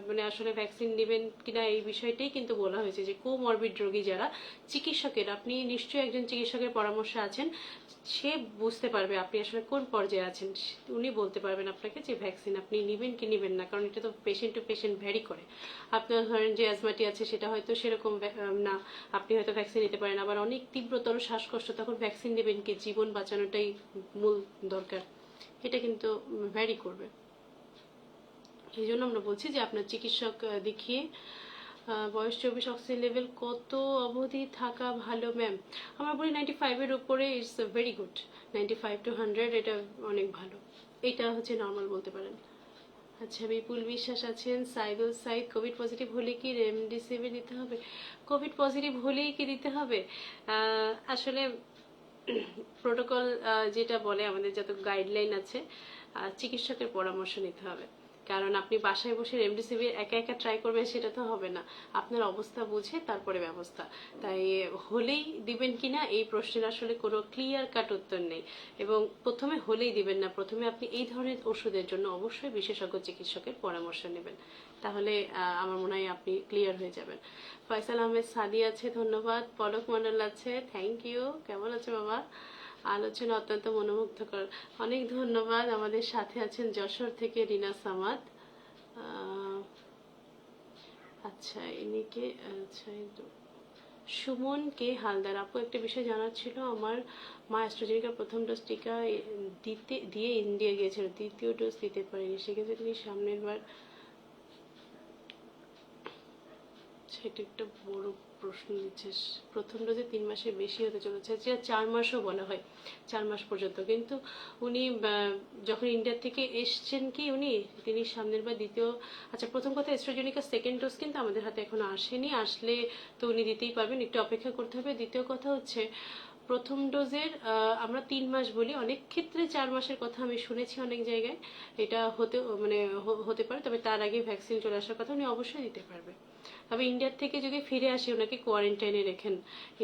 মানে আসলে ভ্যাকসিন নেবেন কিনা এই বিষয়টাই কিন্তু বলা হয়েছে যে কোমরবিড রোগী যারা, চিকিৎসকের, আপনি নিশ্চয়ই একজন চিকিৎসকের পরামর্শে আছেন, সে বুঝতে পারবে আপনি আসলে কোন পর্যায়ে আছেন। উনি বলতে পারবেন আপনাকে যে ভ্যাকসিন আপনি নেবেন কি নেবেন না, কারণ এটা তো পেশেন্ট টু পেশেন্ট ভ্যারি করে। আপনার ধরেন যে অ্যাজমাটি আছে, সেটা হয়তো সেরকম না, আপনি হয়তো ভ্যাকসিন নিতে পারেন। আবার অনেক তীব্রতর শ্বাসকষ্ট, তখন ভ্যাকসিন নেবেন কি, জীবন বাঁচানোটাই মূল দরকার, এটা কিন্তু ভ্যারি করবে। এই জন্য আমরা বলছি যে আপনার চিকিৎসক দেখিয়ে। বয়স 24, অক্সিজেন লেভেল কত অবধি থাকা ভালো ম্যাম? আমরা বলি 95-এর উপরে ইটস ভেরি গুড, 95 to 100 এটা অনেক ভালো, এটা হচ্ছে নর্মাল বলতে পারেন। আচ্ছা, বিপুল বিশ্বাস আছেন, সাইদুল সাইদ, কোভিড পজিটিভ হলে কি রেমডেসিভির দিতে হবে? কোভিড পজিটিভ হলেই কি দিতে হবে? আসলে প্রোটোকল যেটা বলে, আমাদের যত গাইডলাইন আছে, চিকিৎসকের পরামর্শ নিতে হবে। কারণ আপনি বাসায় বসে রেমডেসিভির একা একা ট্রাই করবেন, সেটা তো হবে না। আপনার অবস্থা বুঝে তারপরে ব্যবস্থা। তাই হলেই দিবেন কিনা এই প্রশ্নের আসলে কোনো ক্লিয়ার কাট উত্তর নেই, এবং প্রথমে হলেই দিবেন না, প্রথমে আপনি এই ধরনের ওষুধের জন্য অবশ্যই বিশেষজ্ঞ চিকিৎসকের পরামর্শ নেবেন, তাহলে আমার মনে হয় আপনি ক্লিয়ার হয়ে যাবেন। ফয়সাল আহমেদ সাদি আছে, ধন্যবাদ। পলক মন্ডল আছে, থ্যাংক ইউ। কেমন আছে বাবা? আলোচনা অত্যন্ত মনোমুগ্ধকর, অনেক ধন্যবাদ। আমাদের সাথে আছেন যশোর থেকে রিনা সামাদ। আচ্ছা, ইনিকে, আচ্ছা, সুমন কে হালদার, আপু একটা বিষয় জানার ছিল। আমার মা অ্যাস্ট্রাজেনিকার প্রথম ডোজ টিকা দিয়ে ইন্ডিয়া গিয়েছিল, দ্বিতীয় ডোজ দিতে পারেনি, সেক্ষেত্রে তিনি সামনের বার, সেটা একটা বড় প্রশ্ন দিচ্ছে। প্রথম ডোজে 3 মাসের বেশি হতে চলেছে, যেটা 4 মাসও বলা হয়, 4 মাস পর্যন্ত। কিন্তু উনি যখন ইন্ডিয়া থেকে এসছেন, কি তিনি সামনের বার দ্বিতীয়, আচ্ছা, প্রথম কথা, অ্যাস্ট্রাজেনিকা সেকেন্ড ডোজ কিন্তু আমাদের হাতে এখনো আসেনি, আসলে তো উনি দিতেই পারবেন, একটু অপেক্ষা করতে হবে। দ্বিতীয় কথা হচ্ছে, প্রথম ডোজের আমরা 3 মাস বলি, অনেক ক্ষেত্রে 4 মাসের কথা আমি শুনেছি অনেক জায়গায়, এটা হতে পারে, তবে তার আগে ভ্যাকসিন চলে আসার কথা, উনি অবশ্যই দিতে পারবে। তবে ইন্ডিয়া থেকে যদি ফিরে আসে, ওনাকে কোয়ারেন্টাইনে রেখেন।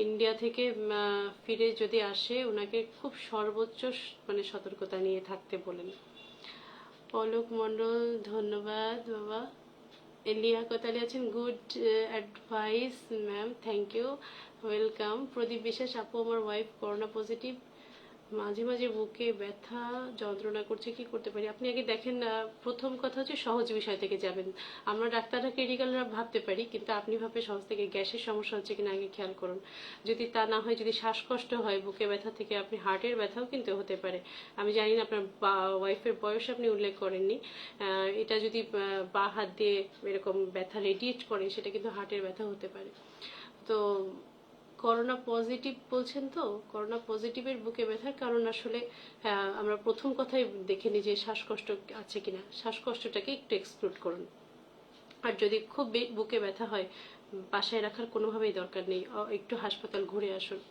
ইন্ডিয়া থেকে ফিরে যদি আসে, ওনাকে খুব সর্বোচ্চ মানে সতর্কতা নিয়ে থাকতে বলেন। পলক মণ্ডল, ধন্যবাদ বাবা। এলিয়া কোতালি আছেন, good advice ma'am, thank you, welcome. Pradip Biswas, আপু আমার ওয়াইফ করোনা পজিটিভ, মাঝে মাঝে বুকে ব্যথা যন্ত্রণা করছে, কি করতে পারি? আপনি আগে দেখেন, প্রথম কথা হচ্ছে সহজ বিষয় থেকে যাবেন। আমরা ডাক্তাররা ক্রিটিক্যালরা ভাবতে পারি, কিন্তু আপনি ভাবে সহজ থেকে, গ্যাসের সমস্যা হচ্ছে কিনা আগে খেয়াল করুন। যদি তা না হয়, যদি শ্বাসকষ্ট হয়, বুকে ব্যথা থেকে আপনি হার্টের ব্যথাও কিন্তু হতে পারে। আমি জানি না আপনার ওয়াইফের বয়স আপনি উল্লেখ করেননি, এটা যদি বা হাত দিয়ে এরকম ব্যথা রেডিয়েট করে, সেটা কিন্তু হার্টের ব্যথা হতে পারে। তো করোনা পজিটিভ বলছেন, তো করোনা পজিটিভের বুকে ব্যথার কারণ আসলে আমরা প্রথম কথাই দেখে নিই যে শ্বাসকষ্ট আছে কিনা, শ্বাসকষ্টটাকে একটু এক্সক্লুড করুন। আর যদি খুব বুকে ব্যথা হয়, বাসায় রাখার কোনোভাবেই দরকার নেই, একটু হাসপাতাল ঘুরে আসুন।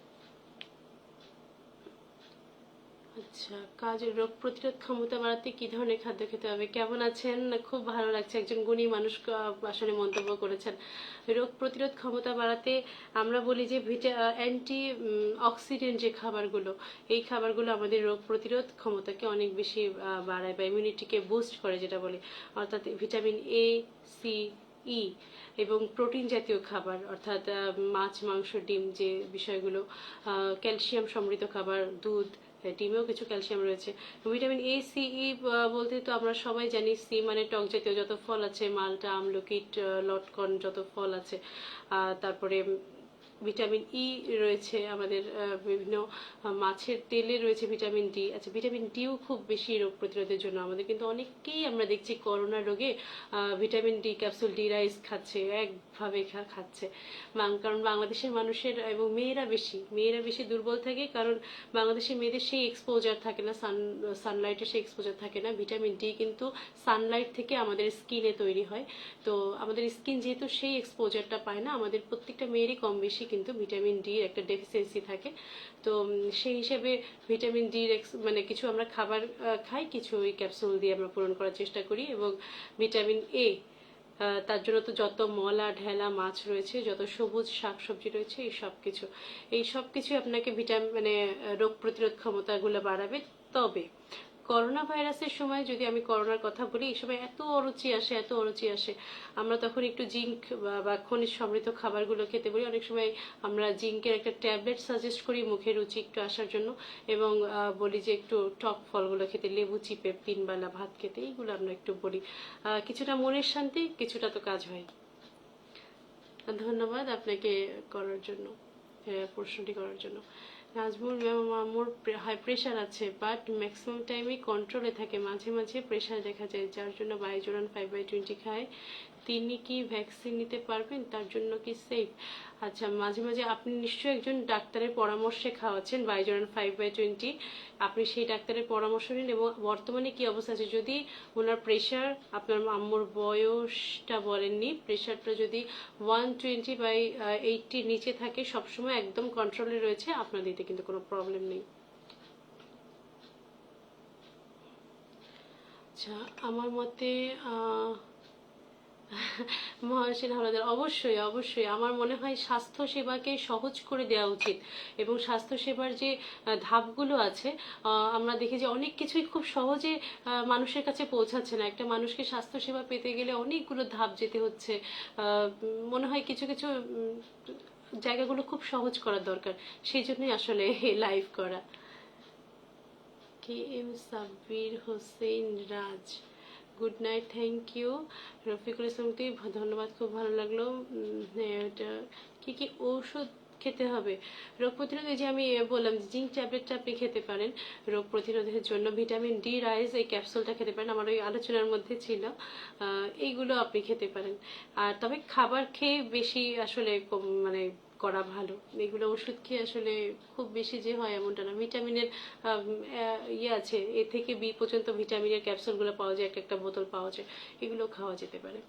আচ্ছা, কাজের রোগ প্রতিরোধ ক্ষমতা বাড়াতে কি ধরনের খাদ্য খেতে হবে? কেমন আছেন? খুব ভালো লাগছে, একজন গুণী মানুষ আসলে মন্তব্য করেছেন। রোগ প্রতিরোধ ক্ষমতা বাড়াতে আমরা বলি যে অ্যান্টি অক্সিডেন্ট যে খাবারগুলো, এই খাবারগুলো আমাদের রোগ প্রতিরোধ ক্ষমতাকে অনেক বেশি বাড়ায় বা ইমিউনিটিকে বুস্ট করে, যেটা বলি, অর্থাৎ ভিটামিন এ, সি, ই এবং প্রোটিন জাতীয় খাবার, অর্থাৎ মাছ, মাংস, ডিম, যে বিষয়গুলো, ক্যালসিয়াম সমৃদ্ধ খাবার, দুধ, ডিমেও কিছু ক্যালসিয়াম রয়েছে। ভিটামিন এ, সি, ই বলতে তো আমরা সবাই জানি, সি মানে টক জাতীয় যত ফল আছে, মালটা, আমলকি, লটকন, যত ফল আছে। তারপরে ভিটামিন ই রয়েছে আমাদের বিভিন্ন মাছের তেলে রয়েছে ভিটামিন ডি। আচ্ছা, ভিটামিন ডিও খুব বেশি রোগ প্রতিরোধের জন্য। আমাদের কিন্তু অনেককেই আমরা দেখছি করোনা রোগে vitamin D capsule, D rice খাচ্ছে, একভাবে খাচ্ছে। কারণ বাংলাদেশের মানুষের এবং মেয়েরা বেশি দুর্বল থাকে, কারণ বাংলাদেশের মেয়েদের সেই এক্সপোজার থাকে না, সানলাইটের সেই এক্সপোজার থাকে না। ভিটামিন ডি কিন্তু সানলাইট থেকে আমাদের স্কিনে তৈরি হয়, তো আমাদের স্কিন যেহেতু সেই এক্সপোজারটা পায় না, আমাদের প্রত্যেকটা মেয়েরই কম বেশি কিন্তু ভিটামিন ডির একটা ডেফিসিয়েন্সি থাকে। তো সেই হিসেবে ভিটামিন ডির মানে কিছু আমরা খাবার খাই, কিছু ওই ক্যাপসুল দিয়ে আমরা পূরণ করার চেষ্টা করি। এবং ভিটামিন এ তার জন্য তো যত মলা ঢেলা মাছ রয়েছে, যত সবুজ শাকসবজি রয়েছে, এই সব কিছু আপনাকে মানে রোগ প্রতিরোধ ক্ষমতাগুলো বাড়াবে। তবে করোনা ভাইরাসের সময় যদি আমি করোনার কথা বলি, এই সময় এত অরুচি আসে, আমরা তখন একটু জিঙ্ক বা খনিজ সমৃদ্ধ খাবারগুলো খেতে বলি। অনেক সময় আমরা জিঙ্কের একটা ট্যাবলেট সাজেস্ট করি মুখের রুচি একটু আসার জন্য, এবং বলি যে একটু টক ফলগুলো খেতে, লেবু চিপে 3 বেলা ভাত খেতে, এইগুলো আমরা একটু বলি। কিছুটা মনের শান্তি, কিছুটা তো কাজ হয়। ধন্যবাদ আপনাকে করার জন্য, প্রশ্নটি করার জন্য। নাজমুল ম্যাম, আমার হাই প্রেশার আছে, বাট ম্যাক্সিমাম টাইমে কন্ট্রোলে থাকে, মাঝে মাঝে প্রেশার দেখা যায়, যার জন্য বাইজোরান 5/20 খায়। তিনি কি ভ্যাকসিন নিতে পারবেন? তার জন্য কি সেফ? আচ্ছা, মাঝে মাঝে আপনি নিশ্চয়ই একজন ডাক্তারের পরামর্শে খাওয়াচ্ছেন বাইজোরান 5/20। আপনি সেই ডাক্তারের পরামর্শ নিন। এবং বর্তমানে কি অবস্থা আছে, যদি ওনার প্রেশার, আপনার আম্মুর বয়সটা বলেননি, প্রেশারটা যদি 120/80 নিচে থাকে, সবসময় একদম কন্ট্রোলে রয়েছে, আপনার দিতে কিন্তু কোনো প্রবলেম নেই। আচ্ছা, আমার মতে মহাসেন হাওলাদার, অবশ্যই আমার মনে হয় স্বাস্থ্য সেবাকে সহজ করে দেওয়া উচিত। এবং স্বাস্থ্য সেবার যে ধাপগুলো আছে, আমরা দেখি যে অনেক কিছুই খুব সহজে মানুষের কাছে পৌঁছাচ্ছে না। একটা মানুষকে স্বাস্থ্য সেবা পেতে গেলে অনেকগুলো ধাপ যেতে হচ্ছে। মনে হয় কিছু কিছু জায়গাগুলো খুব সহজ করার দরকার, সেই জন্যই আসলে লাইভ করা। KM Sabbir Hossain Raj, good night, thank you. Rafiqul ইসলামকে ধন্যবাদ, খুব ভালো লাগলো। এটা কি ঔষধ খেতে হবে রোগ প্রতিরোধ? এই যে আমি বললাম, জিঙ্ক ট্যাবলেটটা আপনি খেতে পারেন রোগ প্রতিরোধের জন্য। ভিটামিন ডি রাইজ, এই ক্যাপসুলটা খেতে পারেন, আমার ওই আলোচনার মধ্যে ছিল। এইগুলো আপনি খেতে পারেন। আর তবে খাবার খেয়ে বেশি আসলে মানে করা ভালো, এগুলো ওষুধ খেয়ে আসলে খুব বেশি যে হয় এমনটা না। ভিটামিনের আছে, এ থেকে বি পর্যন্ত ভিটামিনের ক্যাপসুলগুলো পাওয়া যায়, একটা বোতল পাওয়া যায়, এগুলো খাওয়া যেতে পারে।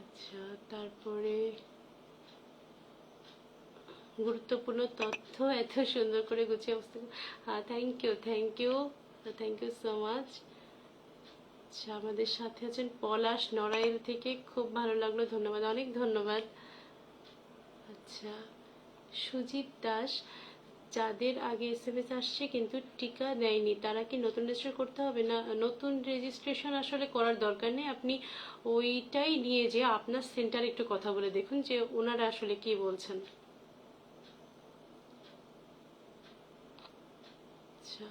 আচ্ছা, তারপরে গুরুত্বপূর্ণ তথ্য এত সুন্দর করে গুছিয়ে অবস্থা, থ্যাংক ইউ সো মাচ। আচ্ছা, আমাদের সাথে আছেন পলাশ নড়াইল থেকে, খুব ভালো লাগলো, ধন্যবাদ, অনেক ধন্যবাদ। আচ্ছা, সুজিত দাস, যাদের আগে SMS আসছে কিন্তু টিকা দেয়নি, তারা কি নতুন রেজিস্ট্রেশন করতে হবে? না, নতুন রেজিস্ট্রেশন আসলে করার দরকার নেই। আপনি ওইটাই নিয়ে যে আপনার সেন্টারে একটু কথা বলে দেখুন যে ওনারা আসলে কি বলছেন। আচ্ছা,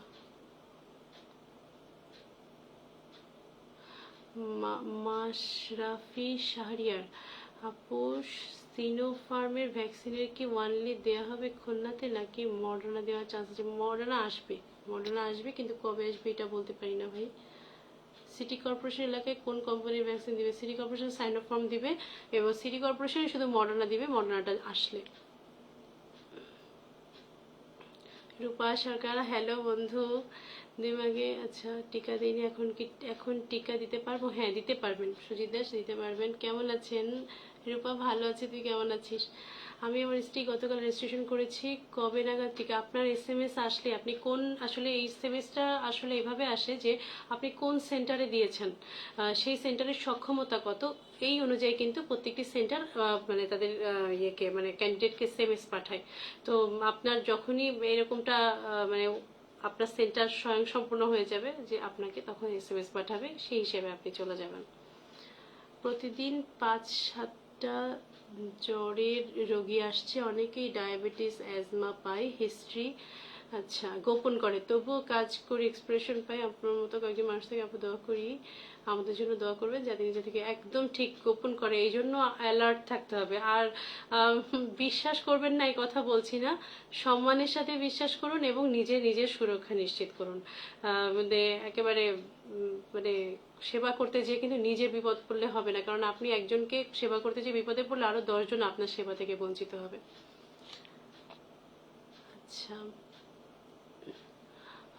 মাশরাফি শাহরিয়ার আপু, সিনোফার্মের ভ্যাকসিনের কি ওয়ানলি দেওয়া হবে খুলনাতে, নাকি মডার্না দেওয়ার চান্স আছে? মডার্না আসবে, কিন্তু কবে আসবে এটা বলতে পারি না ভাই। সিটি কর্পোরেশন এলাকায় কোন কোম্পানির ভ্যাকসিন দিবে? সিটি কর্পোরেশন সাইনোফার্ম দিবে, এবং সিটি কর্পোরেশন শুধু মডার্না দিবে, মডার্নাটা আসলে। রূপা সরকার, হ্যালো বন্ধু, দিমাগে, আচ্ছা টিকা দিইনি, এখন টিকা দিতে পারবো? হ্যাঁ, দিতে পারবেন সুজিত দাস, দিতে পারবেন। কেমন আছেন? রূপা, ভালো আছি, তুই কেমন আছিস? আমি আমার স্ত্রী গতকাল রেজিস্ট্রেশন করেছি, কবে নাগাদ টিকা? আপনার SMS আসলে আপনি কোন, আসলে এই SMSটা আসলে এভাবে আসে যে আপনি কোন সেন্টারে দিয়েছেন, সেই সেন্টারের সক্ষমতা কত, এই অনুযায়ী কিন্তু প্রত্যেকটি সেন্টার মানে তাদের ইয়েকে, মানে ক্যান্ডিডেটকে SMS পাঠায়। তো আপনার যখনই এরকমটা মানে আপনার সেন্টার স্বয়ংসম্পূর্ণ হয়ে যাবে যে আপনাকে তখন SMS পাঠাবে, সেই হিসেবে আপনি চলে যাবেন। প্রতিদিন 5-7টা জ্বরের রোগী আসছে, অনেকেই ডায়াবেটিস অ্যাজমা পায়, হিস্ট্রি আচ্ছা গোপন করে, তবুও কাজ করি, এক্সপ্রেশন পাই। আপনার মতো কয়েকজন মানুষ থেকে আপনি দোয়া করি, আমাদের জন্য দোয়া করবেন যাতে নিজে থেকে, একদম ঠিক, গোপন করে, এই জন্য অ্যালার্ট থাকতে হবে। আর বিশ্বাস করবেন না এই কথা বলছি না, সম্মানের সাথে বিশ্বাস করুন এবং নিজের সুরক্ষা নিশ্চিত করুন। মানে একেবারে মানে সেবা করতে যেয়ে কিন্তু নিজে বিপদ পড়লে হবে না, কারণ আপনি একজনকে সেবা করতে যেয়ে বিপদে পড়লে আরো 10 জন আপনার সেবা থেকে বঞ্চিত হবে। আচ্ছা,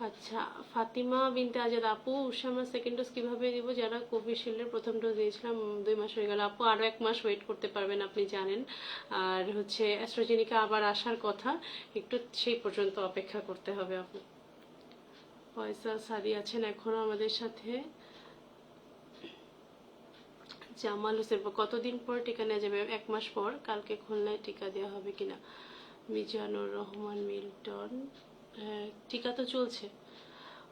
আচ্ছা, ফাতিমা বিনতে আজাদ আপু, আমরা সেকেন্ড ডোজ কিভাবে দিব? যারা কোভিশিল্ডের প্রথম ডোজ দিয়েছিলাম 2 মাস হয়ে গেল আপু, আরও 1 মাস ওয়েট করতে পারবেন, আপনি জানেন। আর হচ্ছে অ্যাস্ট্রাজেনিকা আবার আসার কথা, একটু সেই পর্যন্ত অপেক্ষা করতে হবে আপু। পয়সা সাদি আছেন এখনো আমাদের সাথে। জামাল হোসেন, কতদিন পর টিকা নেওয়া যাবে? 1 মাস পর। কালকে খুলনায় টিকা দেওয়া হবে কিনা? মিজানুর রহমান মিল্টন, টিকা তো চলছে।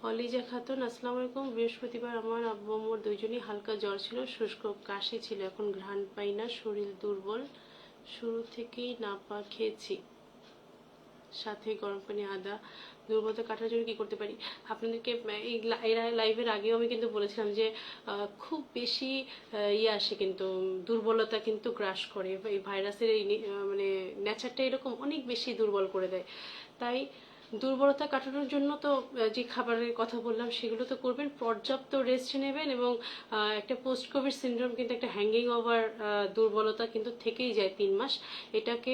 অলিজা খাতুন, আসসালামু আলাইকুম। বৃহস্পতিবার আমার আব্বু আম্মুর দুইজনই হালকা জ্বর ছিল, শুষ্ক কাশি ছিল, এখন ঘ্রাণ পাই না, শরীর দুর্বল, শুরু থেকেই নাপা খেয়েছি, সাথে গরম পানি, আদা। দুর্বলতা কাটার জন্য কি করতে পারি? আপনাদেরকে এই লাইভের আগেও আমি কিন্তু বলেছিলাম যে খুব বেশি ইয়ে আসে, কিন্তু দুর্বলতা কিন্তু গ্রাস করে এই ভাইরাসের এই মানে নেচারটা এরকম, অনেক বেশি দুর্বল করে দেয়। তাই দুর্বলতা কাটানোর জন্য তো যে খাবারের কথা বললাম সেগুলো তো করবেন, পর্যাপ্ত রেস্ট নেবেন, এবং একটা পোস্ট কোভিড সিনড্রোম কিন্তু একটা হ্যাঙ্গিং ওভার দুর্বলতা কিন্তু থেকেই যায় 3 মাস। এটাকে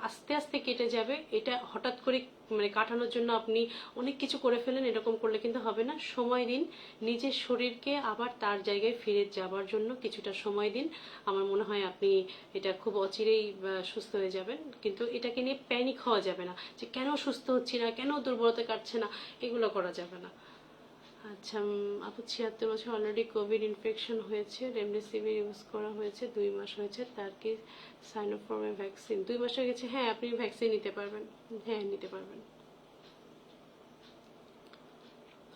আস্তে আস্তে কেটে যাবে। এটা হঠাৎ করে মানে কাটানোর জন্য আপনি অনেক কিছু করে ফেলেন, এরকম করলে কিন্তু হবে না। সময় দিন নিজের শরীরকে আবার তার জায়গায় ফিরে যাবার জন্য, কিছুটা সময় দিন। আমার মনে হয় আপনি এটা খুব অচিরেই সুস্থ হয়ে যাবেন। কিন্তু এটাকে নিয়ে প্যানিক হওয়া যাবে না যে কেন সুস্থ হচ্ছি না, কেন দুর্বলতা কাটছে না, এগুলো করা যাবে না। আচ্ছা, আপু 76 বছর, অলরেডি কোভিড ইনফেকশন হয়েছে, রেমডেসিভির ইউজ করা হয়েছে, 2 মাস হয়েছে, তার কি সাইনোফার্মের ভ্যাকসিন? 2 মাস হয়ে গেছে, হ্যাঁ আপনি ভ্যাকসিন নিতে পারবেন, হ্যাঁ নিতে পারবেন।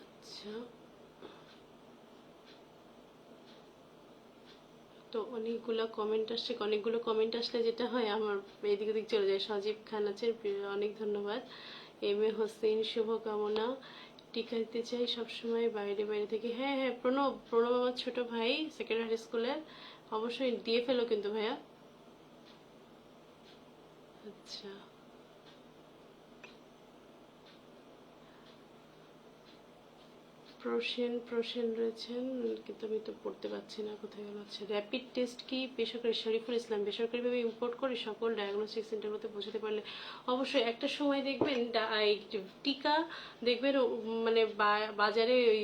আচ্ছা, তো অনেকগুলো কমেন্ট আসছে, অনেকগুলো কমেন্ট আসলে যেটা হয় আমার এদিক ওদিক চলে যায়। সজীব খান আছেন, অনেক ধন্যবাদ। এম এ হোসেন, শুভকামনা। টিকা দিতে চাই সবসময়, বাইরে বাইরে থেকে। হ্যাঁ হ্যাঁ, প্রণব, প্রণব আমার ছোট ভাই, সেকেন্ডারি স্কুলের, অবশ্যই দিয়ে ফেলো কিন্তু ভাইয়া। আচ্ছা, প্রসেন, প্রসেন রয়েছেন, কিন্তু আমি তো পড়তে পারছি না, কোথায় গেল? আচ্ছা, র্যাপিড টেস্ট কি বেসরকারি? শরীফুল ইসলাম, বেসরকারিভাবে ইম্পোর্ট করে সকল ডায়াগনস্টিক সেন্টারগুলোতে পৌঁছাতে পারলে অবশ্যই। একটা সময় দেখবেন এই টিকা দেখবেন মানে বাজারে ওই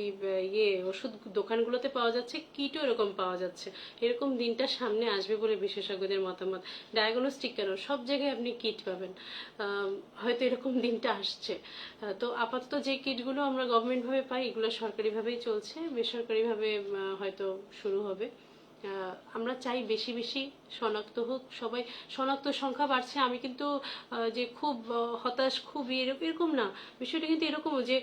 ইয়ে ওষুধ দোকানগুলোতে পাওয়া যাচ্ছে, কিটও এরকম পাওয়া যাচ্ছে। এরকম দিনটা সামনে আসবে বলে বিশেষজ্ঞদের মতামত। ডায়াগনস্টিক কেন, সব জায়গায় আপনি কিট পাবেন, হয়তো এরকম দিনটা আসছে। তো আপাতত যে কিটগুলো আমরা গভর্নমেন্টভাবে পাই এগুলো সরকারিভাবেই চলছে, বেসরকারিভাবে হয়তো শুরু হবে। আমরা চাই বেশি বেশি শনাক্ত হোক সবাই। শনাক্ত সংখ্যা বাড়ছে, আমি কিন্তু যে খুব হতাশ, খুব এরকম না। বিষয়টা কিন্তু এরকমও যে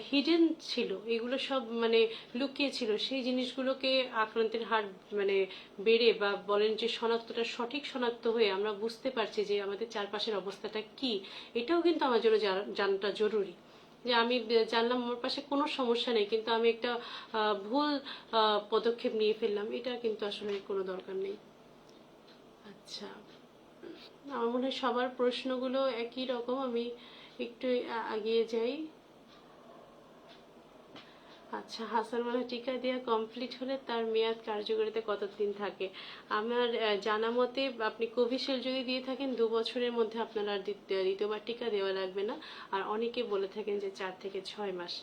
হিডেন ছিল, এগুলো সব মানে লুকিয়ে ছিল, সেই জিনিসগুলোকে আক্রান্তের হার মানে বেড়ে, বা বলেন যে শনাক্তটা সঠিক শনাক্ত হয়ে আমরা বুঝতে পারছি যে আমাদের চারপাশের অবস্থাটা কি, এটাও কিন্তু আমার জন্য জানাটা জরুরি। যে আমি জানলাম আমার পাশে কোনো সমস্যা নেই, কিন্তু আমি একটা ভুল পদক্ষেপ নিয়ে ফেললাম, এটা কিন্তু আসলে কোনো দরকার নেই। আচ্ছা, আমার মনে হয় সবার প্রশ্নগুলো একই রকম, আমি একটু এগিয়ে যাই। আচ্ছা, হাসান মালা, টিকা দেওয়া কমপ্লিট হলে তার মেয়াদ কার্যকারিতা কতদিন থাকে? আমার জানা মতে আপনি কোভিশিল্ড যদি দিয়ে থাকেন 2 বছরের মধ্যে আপনার আর দ্বিতীয়বার টিকা দেওয়া লাগবে না। আর অনেকে বলে থাকেন যে 4 থেকে 6 মাস।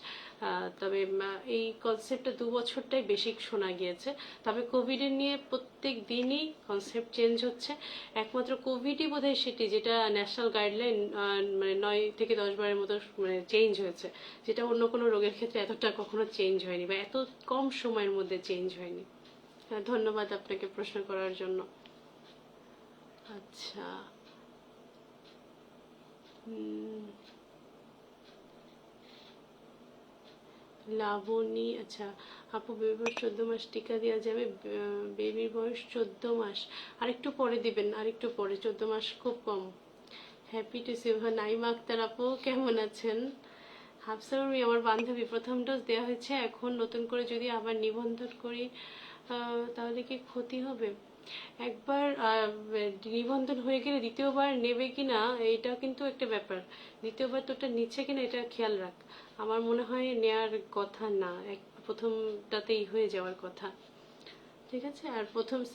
তবে এই কনসেপ্টটা 2 বছরটাই বেশি শোনা গিয়েছে। তবে কোভিডের নিয়ে প্রত্যেক দিনই কনসেপ্ট চেঞ্জ হচ্ছে। একমাত্র কোভিডই বোধহয় সেটি যেটা ন্যাশনাল গাইডলাইন মানে 9 থেকে 10 বারের মতো মানে চেঞ্জ হয়েছে, যেটা অন্য কোনো রোগের ক্ষেত্রে এতটা কখনো চেঞ্জ হয়নি, বা এত কম সময়ের মধ্যে চেঞ্জ হয়নি। ধন্যবাদ আপনাকে প্রশ্ন করার জন্য। আচ্ছা, লাবণী, আচ্ছা আপু, বেবির বয়স 14 মাস, টিকা দেওয়া যাবে? বেবির বয়স 14 মাস, আরেকটু পরে দিবেন, আরেকটু পরে, 14 মাস খুব কম। Happy to see. Naima Akter আপু, কেমন আছেন? হাফসা রুমি, আমার বান্ধবী, প্রথম ডোজ দেওয়া হয়েছে, এখন নতুন করে যদি আবার নিবন্ধন করি তাহলে কি ক্ষতি হবে? একবার নিবন্ধন হয়ে গেলে দ্বিতীয়বার নেবে কিনা এটা কিন্তু একটা ব্যাপার। দ্বিতীয়বার তোটা নিচ্ছে কিনা এটা খেয়াল রাখ। আমার মনে হয় নেয়ার কথা না, প্রথমটাতেই হয়ে যাওয়ার কথা। ঠিক আছে, আর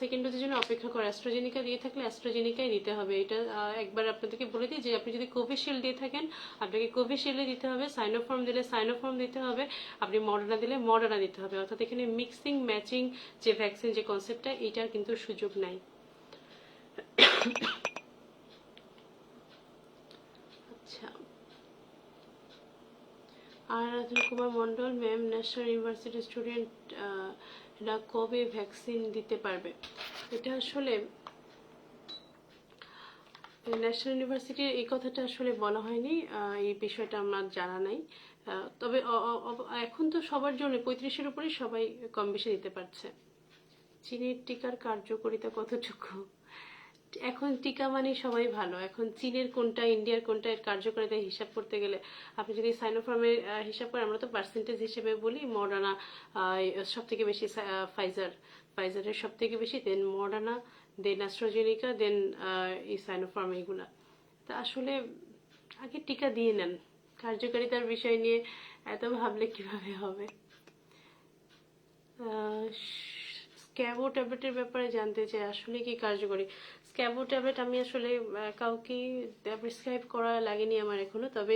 সেকেন্ড ডোজের জন্য অপেক্ষা করে অ্যাস্ট্রাজেনিকা দিয়ে থাকলে অ্যাস্ট্রাজেনিকাই দিতে হবে। এটা একবার আপনাদেরকে বলে দিই যে আপনি যদি কোভিশিল্ড দিয়ে থাকেন আপনাকে কোভিশিল্ডে দিতে হবে, সাইনোফার্ম দিলে সাইনোফার্ম দিতে হবে, আপনি মডার্না দিলে মডার্না দিতে হবে। অর্থাৎ এখানে মিক্সিং ম্যাচিং যে ভ্যাকসিন যে কনসেপ্টটা, এটার কিন্তু সুযোগ নাই। আচ্ছা, আরাধনা Kumar Mondal, ma'am national university student, না কবে ভ্যাকসিন দিতে পারবে, এটা আসলে ন্যাশনাল ইউনিভার্সিটির এই কথাটা আসলে বলা হয়নি, এই বিষয়টা আমার জানা নাই। তবে এখন তো সবার জন্য 35-এর উপরেই সবাই কম বেশি দিতে পারছে। চীনের টিকার কার্যকারিতা কতটুকু? এখন টিকা মানে সবাই ভালো, এখন চীনের কোনটা ইন্ডিয়ার কোনটা এর কার্যকারিতা হিসাব করতে গেলে আপনি যদি সাইনোফার্মের হিসাব করেন, আমরা তো পার্সেন্টেজ হিসেবে বলি, মডার্না সব থেকে বেশি, ফাইজারের সব থেকে বেশি, দেন মডার্না, দেন অ্যাস্ট্রাজেনিকা, দেন এই সাইনোফার্ম, এইগুলা। তা আসলে আগে টিকা দিয়ে নেন, কার্যকারিতার বিষয় নিয়ে এত ভাবলে কিভাবে হবে। স্ক্যাবো ট্যাবলেটের ব্যাপারে জানতে চাই, আসলে কি কার্যকরী? স্ক্যাবো ট্যাবলেট আমি আসলে কাউকে প্রেসক্রাইব করা লাগেনি আমার এখনো, তবে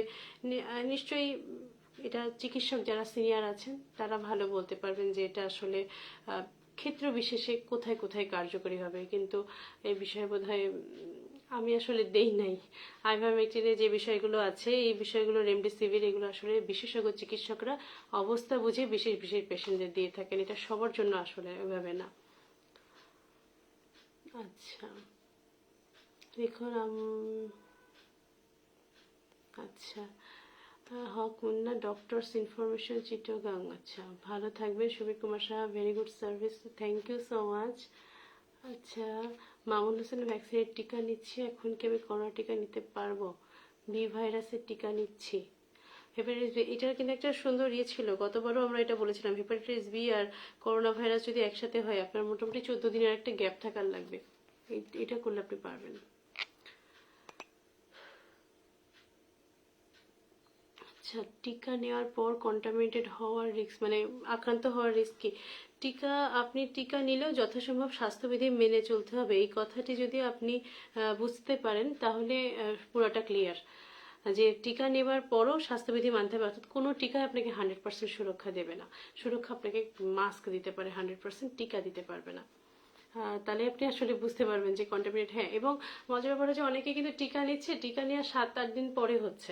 নিশ্চয়ই এটা চিকিৎসক যারা সিনিয়র আছেন তারা ভালো বলতে পারবেন যে এটা আসলে ক্ষেত্র বিশেষে কোথায় কোথায় কার্যকরী হবে, কিন্তু এই বিষয়ে বোধহয় আমি আসলে দেই নাই। আইভারমেকটিনে যে বিষয়গুলো আছে, এই বিষয়গুলো রেমডেসিভির, এগুলো আসলে বিশেষজ্ঞ চিকিৎসকরা অবস্থা বুঝে বিশেষ বিশেষ পেশেন্টদের দিয়ে থাকেন, এটা সবার জন্য আসলে ওইভাবে না। আচ্ছা দেখুন, আচ্ছা হক মুন্না ডক্টরস ইনফরমেশন চিটগাং, আচ্ছা ভালো থাকবে Subir Kumar Saha, very good service, thank you so much. আচ্ছা মামুন হোসেন, ভ্যাকসিনের টিকা নিচ্ছি, এখন কি আমি করোনা টিকা নিতে পারবো? বি ভাইরাসের টিকা নিচ্ছি। হেপাটাইটিস বি, এটার কিন্তু একটা সুন্দর ইয়ে ছিল, গতবারও আমরা এটা বলেছিলাম, হেপাটাইটিস বি আর করোনা ভাইরাস যদি একসাথে হয় আপনার মোটামুটি 14 দিনের একটা গ্যাপ থাকার লাগবে, এটা করলে আপনি পারবেন। আচ্ছা টিকা নেওয়ার পর কন্টামিনেটেড হওয়ার রিস্ক, মানে আক্রান্ত হওয়ার রিস্ক কি? টিকা, আপনি টিকা নিলেও যথাসম্ভব স্বাস্থ্যবিধি মেনে চলতে হবে, এই কথাটি যদি আপনি বুঝতে পারেন তাহলে পুরোটা ক্লিয়ার। যে টিকা নেবার পরও স্বাস্থ্যবিধি মানতে হবে, অর্থাৎ কোনো টিকা আপনাকে 100% সুরক্ষা দেবে না। সুরক্ষা আপনাকে মাস্ক দিতে পারে, 100% টিকা দিতে পারবে না। তাহলে আপনি আসলে বুঝতে পারবেন যে কন্টামিনেট। হ্যাঁ, এবং মজার ব্যাপার হচ্ছে অনেকে কিন্তু টিকা নিচ্ছে, টিকা নেওয়ার 7-8 দিন পরে হচ্ছে।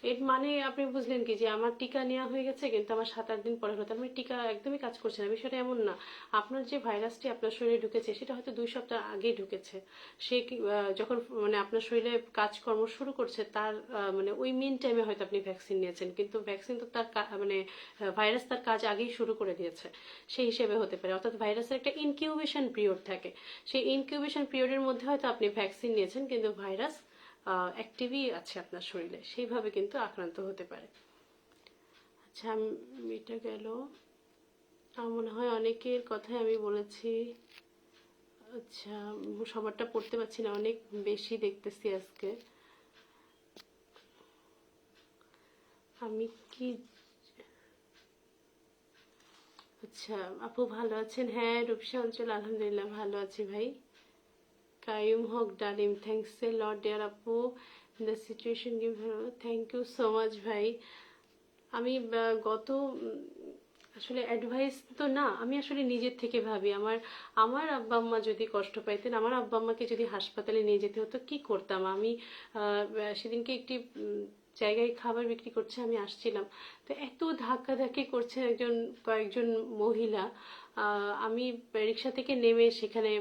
এর মানে আপনি বুঝলেন কি যে আমার টিকা নেওয়া হয়ে গেছে কিন্তু আমার 7-8 দিন পরে হতো, আমি টিকা একদমই কাজ করছে না। বিষয়টা এমন না, আপনার যে ভাইরাসটি আপনার শরীরে ঢুকেছে সেটা হয়তো 2 সপ্তাহ আগেই ঢুকেছে। সে যখন মানে আপনার শরীরে কাজকর্ম শুরু করছে তার মানে ওই মিন টাইমে হয়তো আপনি ভ্যাকসিন নিয়েছেন, কিন্তু ভ্যাকসিন তো তার মানে ভাইরাস তার কাজ আগেই শুরু করে দিয়েছে, সেই হিসেবে হতে পারে। অর্থাৎ ভাইরাসের একটা ইনকিউবেশন পিরিয়ড থাকে, সেই ইনকিউবেশন পিরিয়ডের মধ্যে হয়তো আপনি ভ্যাকসিন নিয়েছেন কিন্তু ভাইরাস অ্যাক্টিভই আছে আপনার শরীরে, সেইভাবে কিন্তু আক্রান্ত হতে পারে। আচ্ছা এটা গেল, মনে হয় অনেকের কথাই আমি বলেছি। আচ্ছা সবারটা পড়তে পারছি না, অনেক বেশি দেখতেছি আজকে। আমি কি, আচ্ছা আপু ভালো আছেন? হ্যাঁ রূপসা অঞ্চল, আলহামদুলিল্লাহ ভালো আছি ভাই। Kayum Haque Dalim, thanks a lot dear আপু, the situation give, thank you so much ভাই। আমি গত আসলে অ্যাডভাইস তো না, আমি আসলে নিজের থেকে ভাবি, আমার আমার আব্বা আম্মা যদি কষ্ট পাইতেন, আমার আব্বা আম্মাকে যদি হাসপাতালে নিয়ে যেতে হতো কি করতাম আমি। সেদিনকে একটি জায়গায় খাবার বিক্রি করছে, আমি আসছিলাম, তো এত ধাক্কাধাক্কি করছে কয়েকজন মহিলা, আমি রিক্সা থেকে নেমে সেখানে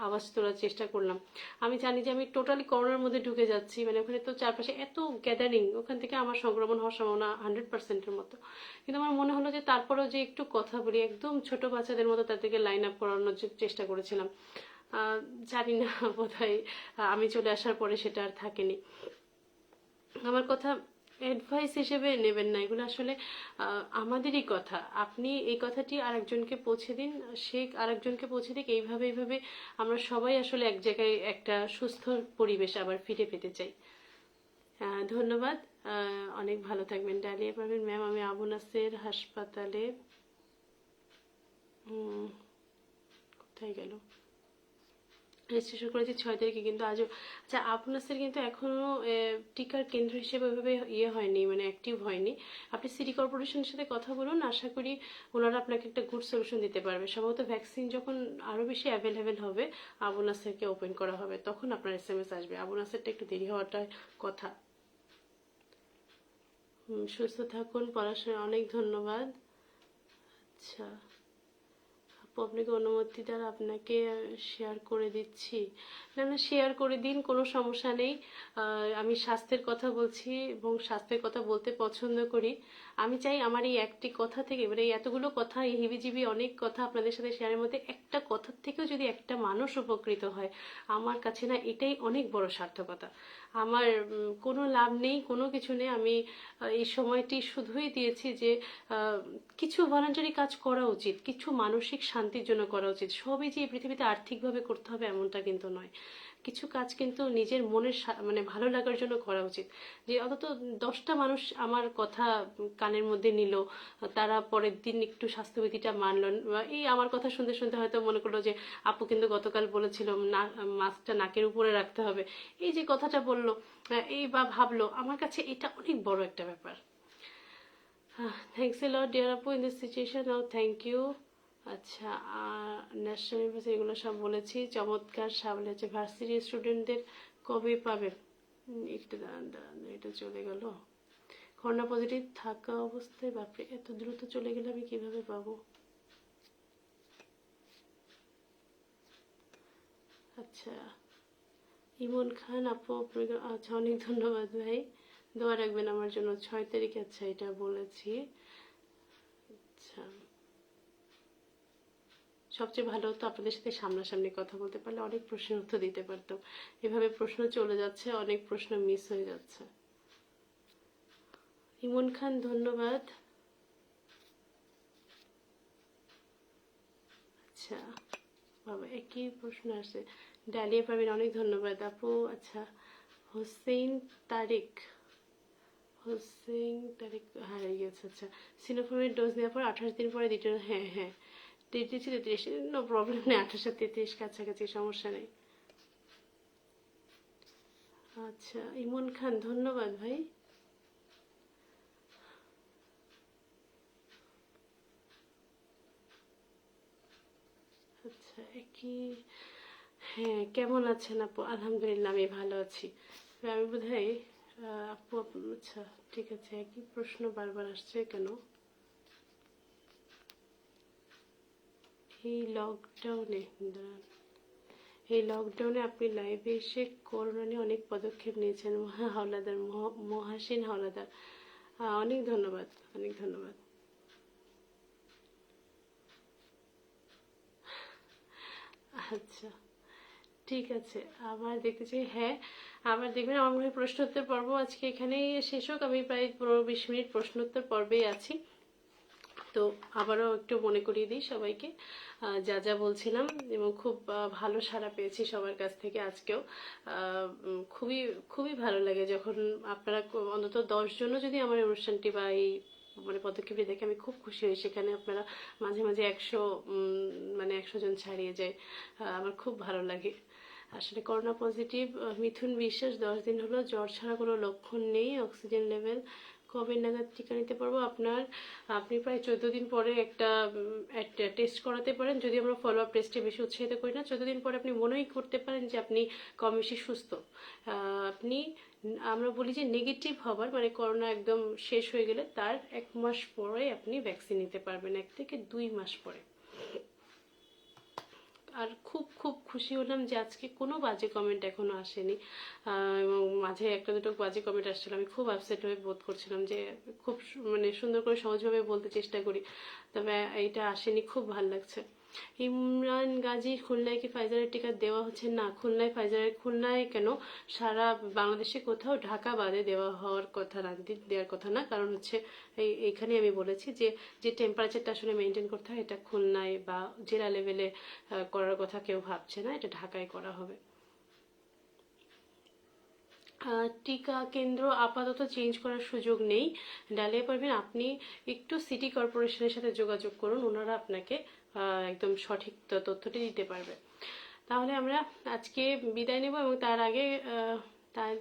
আওয়াজ তোলার চেষ্টা করলাম। আমি জানি যে আমি টোটালি করোনার মধ্যে ঢুকে যাচ্ছি, মানে ওখানে তো চারপাশে এত গ্যাদারিং, ওখান থেকে আমার সংক্রমণ হওয়ার সম্ভাবনা 100%-এর মতো। কিন্তু আমার মনে হলো যে তারপরেও যে একটু কথা বলি, একদম ছোট বাচ্চাদের মতো তাদেরকে লাইন আপ করানোর চেষ্টা করেছিলাম। জানি না বোধহয় আমি চলে আসার পরে সেটা আর থাকেনি। আমার কথা অ্যাডভাইস হিসেবে নেবেন না, এগুলো আসলে আমাদেরই কথা। আপনি এই কথাটি আরেকজনকে পৌঁছে দিন, সে আরেকজনকে পৌঁছে দিক, এইভাবে এইভাবে আমরা সবাই আসলে এক জায়গায় একটা সুস্থ পরিবেশ আবার ফিরে পেতে চাই। ধন্যবাদ, অনেক ভালো থাকবেন। ডালিয়া পারবেন ম্যাম, আমি আবু নাসের হাসপাতালে, কোথায় গেল, রেজিস্ট্রেশন করেছি 6 তারিখে কিন্তু আজও। আচ্ছা আপনাদের কিন্তু এখনও টিকার কেন্দ্র হিসেবে ওইভাবে ইয়ে হয়নি, মানে অ্যাক্টিভ হয়নি। আপনি সিটি কর্পোরেশনের সাথে কথা বলুন, আশা করি ওনারা আপনাকে একটা গুড সলিউশন দিতে পারবে। সম্ভবত ভ্যাকসিন যখন আরও বেশি অ্যাভেলেবেল হবে আবু নাসেরকে ওপেন করা হবে, তখন আপনার SMS আসবে। আবু নাসেরটা একটু দেরি হওয়াটাই কথা। সুস্থ থাকুন, পড়াশোনায় অনেক ধন্যবাদ। আচ্ছা আপনাকে অনুমতি দ্বারা আপনাকে শেয়ার করে দিচ্ছি। না না, শেয়ার করে দিন, কোনো সমস্যা নেই। আমি স্বাস্থ্যের কথা বলছি এবং স্বাস্থ্যের কথা বলতে পছন্দ করি। আমি চাই আমার এই একটি কথা থেকে, মানে এই এতগুলো কথা, এই হিবিজিবি অনেক কথা আপনাদের সাথে শেয়ারের মধ্যে একটা কথার থেকেও যদি একটা মানুষ উপকৃত হয়, আমার কাছে না এটাই অনেক বড় সার্থকতা। আমার কোনো লাভ নেই, কোনো কিছু নেই। আমি এই সময়টি শুধুই দিয়েছি যে কিছু ভলান্টারি কাজ করা উচিত, কিছু মানসিক শান্তির জন্য করা উচিত। সবই যে এই পৃথিবীতে আর্থিকভাবে করতে হবে এমনটা কিন্তু নয়। কিছু কাজ কিন্তু নিজের মনের মানে ভালো লাগার জন্য করা উচিত। যে অন্তত 10টা মানুষ আমার কথা কানের মধ্যে নিল, তারা পরের দিন একটু স্বাস্থ্যবিধিটা মানল, বা এই আমার কথা শুনতে শুনতে হয়তো মনে করলো যে আপু কিন্তু গতকাল বলেছিল না মাস্কটা নাকের উপরে রাখতে হবে, এই যে কথাটা বললো, এই বা ভাবলো, আমার কাছে এটা অনেক বড় একটা ব্যাপার। থ্যাংকস এ লট ডিয়ার আপু in this situation. Now thank you. আচ্ছা, ন্যাশনাল ইউনিভার্সিটি এগুলো সব বলেছি। চমৎকার সামনে হচ্ছে ভার্সিটি স্টুডেন্টদের কবে পাবেন? এটা দাঁড়ান দাঁড়ান, এটা চলে গেল। করোনা পজিটিভ থাকা অবস্থায়, বাপরে এত দ্রুত চলে গেলে আমি কিভাবে পাবো? আচ্ছা, ইমন খান আপু, আচ্ছা অনেক ধন্যবাদ ভাই, দোয়া রাখবেন আমার জন্য। 6 তারিখ, আচ্ছা এটা বলেছি। আচ্ছা, সবচেয়ে ভালো হতো আপনাদের সাথে সামনাসামনি কথা বলতে পারলে, অনেক প্রশ্নের উত্তর দিতে পারতাম। এভাবে প্রশ্ন চলে যাচ্ছে, অনেক প্রশ্ন মিস হয়ে যাচ্ছে। ইমন খান ধন্যবাদ। আচ্ছা বাবা, একই প্রশ্ন আসে। ডালিয়া পাবেন, অনেক ধন্যবাদ আপু। আচ্ছা, হোসেন তারিক, হোসেন তারিক হারিয়ে গেছে। আচ্ছা, সিনোফার্মের ডোজ নেওয়ার পর 28 দিন পরে দ্বিতীয়, হ্যাঁ হ্যাঁ, ডেট দিচ্ছি 33, নো প্রবলেম নেই, 28 আর 33 কাছাকাছি, সমস্যা নেই। আচ্ছা, ইমন খান ধন্যবাদ ভাই। আচ্ছা, একই, হ্যাঁ কেমন আছেন আপু? আলহামদুলিল্লাহ আমি ভালো আছি। আমি বোধহয় আপু আচ্ছা ঠিক আছে, একই প্রশ্ন বারবার আসছে কেন? এই লকডাউনে, দাঁড়ান, এই লকডাউনে আপনি লাইভে এসে করোনা নিয়ে অনেক পদক্ষেপ নিয়েছেন। হাওলাদার, মহাসিন হাওলাদার, অনেক ধন্যবাদ, অনেক ধন্যবাদ। আচ্ছা ঠিক আছে, আবার দেখতে চাই, হ্যাঁ আবার দেখবেন। আমার মনে হয় প্রশ্নোত্তর পর্ব আজকে এখানেই শেষ হোক। আমি প্রায় 15-20 মিনিট প্রশ্নোত্তর পর্বেই আছি। তো আবারও একটু মনে করিয়ে দিই সবাইকে যা যা বলছিলাম, এবং খুব ভালো সাড়া পেয়েছি সবার কাছ থেকে আজকেও। খুবই খুবই ভালো লাগে যখন আপনারা অন্তত 10 জনও যদি আমার অনুষ্ঠানটি বা এই মানে পদক্ষেপটি দেখে, আমি খুব খুশি হই। সেখানে আপনারা মাঝে মাঝে 100 মানে 100 জন ছাড়িয়ে যায়, আমার খুব ভালো লাগে। আসলে করোনা পজিটিভ মিথুন বিশ্বাস, 10 দিন হলো, জ্বর ছাড়া কোনো লক্ষণ নেই, অক্সিজেন লেভেল। কবে নাগাদ টিকা নিতে পারবো? আপনি প্রায় 14 দিন পরে একটা টেস্ট করাতে পারেন। যদি আমরা ফলো আপ টেস্টে বেশি উৎসাহিত করি না, 14 দিন পরে আপনি মনেই করতে পারেন যে আপনি কম বেশি সুস্থ। আপনি, আমরা বলি যে নেগেটিভ হবার মানে করোনা একদম শেষ হয়ে গেলে তার 1 মাস পরে আপনি ভ্যাকসিন নিতে পারবেন, 1 থেকে 2 মাস পরে। আর খুব খুব খুশি হলাম যে আজকে কোনো বাজে কমেন্ট এখনো আসেনি, এবং মাঝে একটা দুটো বাজে কমেন্ট আসছিল, আমি খুব আপসেট হয়ে বোধ করছিলাম যে খুব মানে সুন্দর করে সহজভাবে বলতে চেষ্টা করি, তবে এইটা আসেনি, খুব ভালো লাগছে। ইমরান গাজী, খুলনায় কি ফাইজারের টিকা দেওয়া হচ্ছে? না, খুলনায় কেন, সারা বাংলাদেশে কোথাও, ঢাকা বাদে দেওয়া হওয়ার কথা না, দেওয়ার কথা না। কারণ হচ্ছে এইখানে আমি বলেছি যে যে টেম্পারেচারটা আসলে মেনটেন করতে হয়, এটা খুলনায় বা জেলা লেভেলে করার কথা কেউ ভাবছে না, এটা ঢাকায় করা হবে। টিকা কেন্দ্র আপাতত চেঞ্জ করার সুযোগ নেই। ডালিয়া পারবেন, আপনি একটু সিটি কর্পোরেশনের সাথে যোগাযোগ করুন, ওনারা আপনাকে একদম সঠিক তথ্যটি দিতে পারবে। তাহলে আমরা আজকে বিদায় নেব, এবং তার আগে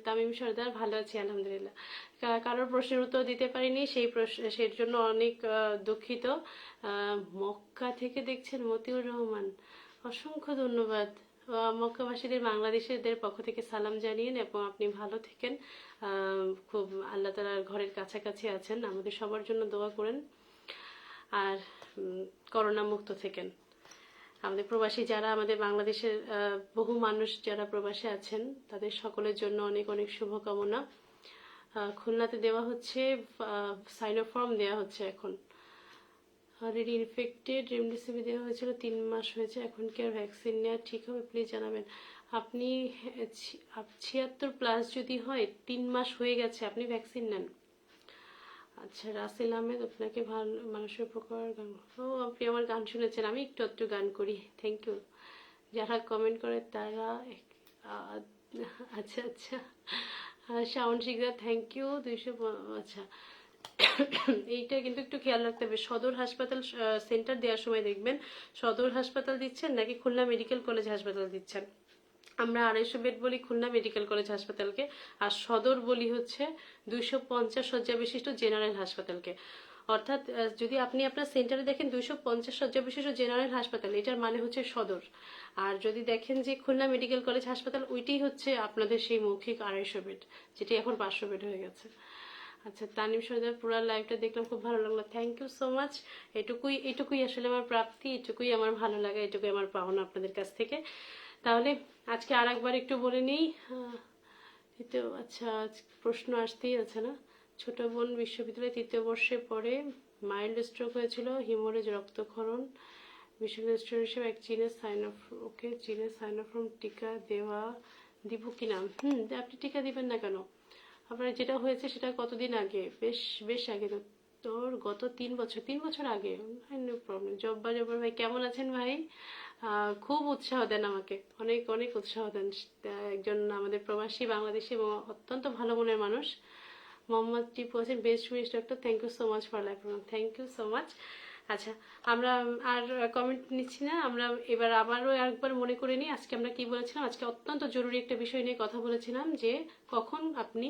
তামিম সর্দার, ভালো আছি আলহামদুলিল্লাহ। কারোর প্রশ্নের উত্তর দিতে পারিনি, সেই জন্য অনেক দুঃখিত। মক্কা থেকে দেখছেন মতিউর রহমান, অসংখ্য ধন্যবাদ। মক্কাবাসীদের, বাংলাদেশিদের পক্ষ থেকে সালাম জানিয়েন, এবং আপনি ভালো থাকেন, খুব আল্লাহ তাআলার ঘরের কাছাকাছি আছেন, আমাদের সবার জন্য দোয়া করেন, আর করোনা মুক্ত থাকেন। আমাদের প্রবাসী যারা আমাদের বাংলাদেশের বহু মানুষ যারা প্রবাসে আছেন তাদের সকলের জন্য অনেক অনেক শুভকামনা। খুলনাতে দেওয়া হচ্ছে, সাইনোফর্ম দেওয়া হচ্ছে এখন। অলরেডি ইনফেক্টেড, রেমডেসিভির দেওয়া হয়েছিল, 3 মাস হয়েছে, এখন কি আর ভ্যাকসিন নেওয়া ঠিক হবে? প্লিজ জানাবেন। আপনি 76+ যদি হয়, 3 মাস হয়ে গেছে, আপনি ভ্যাকসিন নেন। আচ্ছা, রাসেল আহমেদ, আপনাকে ভালো মানুষের উপকার গান। ও, আপনি আমার গান শুনেছেন, আমি একটু একটু গান করি, থ্যাংক ইউ। যারা কমেন্ট করে তারা আচ্ছা আচ্ছা, শাওন শিকদার, থ্যাংক ইউ। 200, আচ্ছা। এইটা কিন্তু একটু খেয়াল রাখতে হবে, সদর হাসপাতাল সেন্টার দেওয়ার সময় দেখবেন সদর হাসপাতাল দিচ্ছেন নাকি খুলনা মেডিকেল কলেজ হাসপাতাল দিচ্ছেন। আমরা 250 বেড বলি খুলনা মেডিকেল কলেজ হাসপাতালকে, আর সদর বলি হচ্ছে 250 শয্যা বিশিষ্ট জেনারেল হাসপাতালকে। অর্থাৎ যদি আপনি আপনার সেন্টারে দেখেন 250 শয্যা বিশিষ্ট জেনারেল হাসপাতাল, এটার মানে হচ্ছে সদর। আর যদি দেখেন যে খুলনা মেডিকেল কলেজ হাসপাতাল, ওইটাই হচ্ছে আপনাদের সেই মৌখিক 250 বেড, যেটি এখন 500 বেড হয়ে গেছে। আচ্ছা, তানিম সর্দার, পুরো লাইভটা দেখলাম, খুব ভালো লাগলো, থ্যাংক ইউ সো মাচ। এটুকুই আসলে আমার প্রাপ্তি, এটুকুই আমার ভালো লাগা, এটুকুই আমার পাওনা আপনাদের কাছ থেকে। তাহলে আজকে আর একবার একটু বলে নিই। আচ্ছা, প্রশ্ন আসতেই আছে না। ছোট বোন বিশ্ববিদ্যালয়ে 3য় বর্ষে পড়ে, মাইল্ড স্ট্রোক হয়েছিল, হিমোরেজ, রক্তক্ষরণ, বিশ্ববিদ্যালয় স্টুডেন্ট হিসেবে এক চীনের সাইনোফর্ম টিকা দিব কি না? আপনি টিকা দিবেন না কেন? আপনার যেটা হয়েছে সেটা কতদিন আগে? বেশ আগে তো, তোর গত 3 বছর আগে। No problem. জব্বার ভাই, কেমন আছেন ভাই? খুব উৎসাহ দেন আমাকে, অনেক অনেক উৎসাহ দেন। একজন আমাদের প্রবাসী বাংলাদেশি এবং অত্যন্ত ভালো মনের মানুষ। মোহাম্মদ টিপু আছেন, best wish doctor, thank you so much for life, thank you so much. আচ্ছা, আমরা আর কমেন্ট নিচ্ছি না, আমরা এবার আবারও একবার মনে করে নিই আজকে আমরা কি বলেছিলাম। আজকে অত্যন্ত জরুরি একটা বিষয় নিয়ে কথা বলেছিলাম, যে কখন আপনি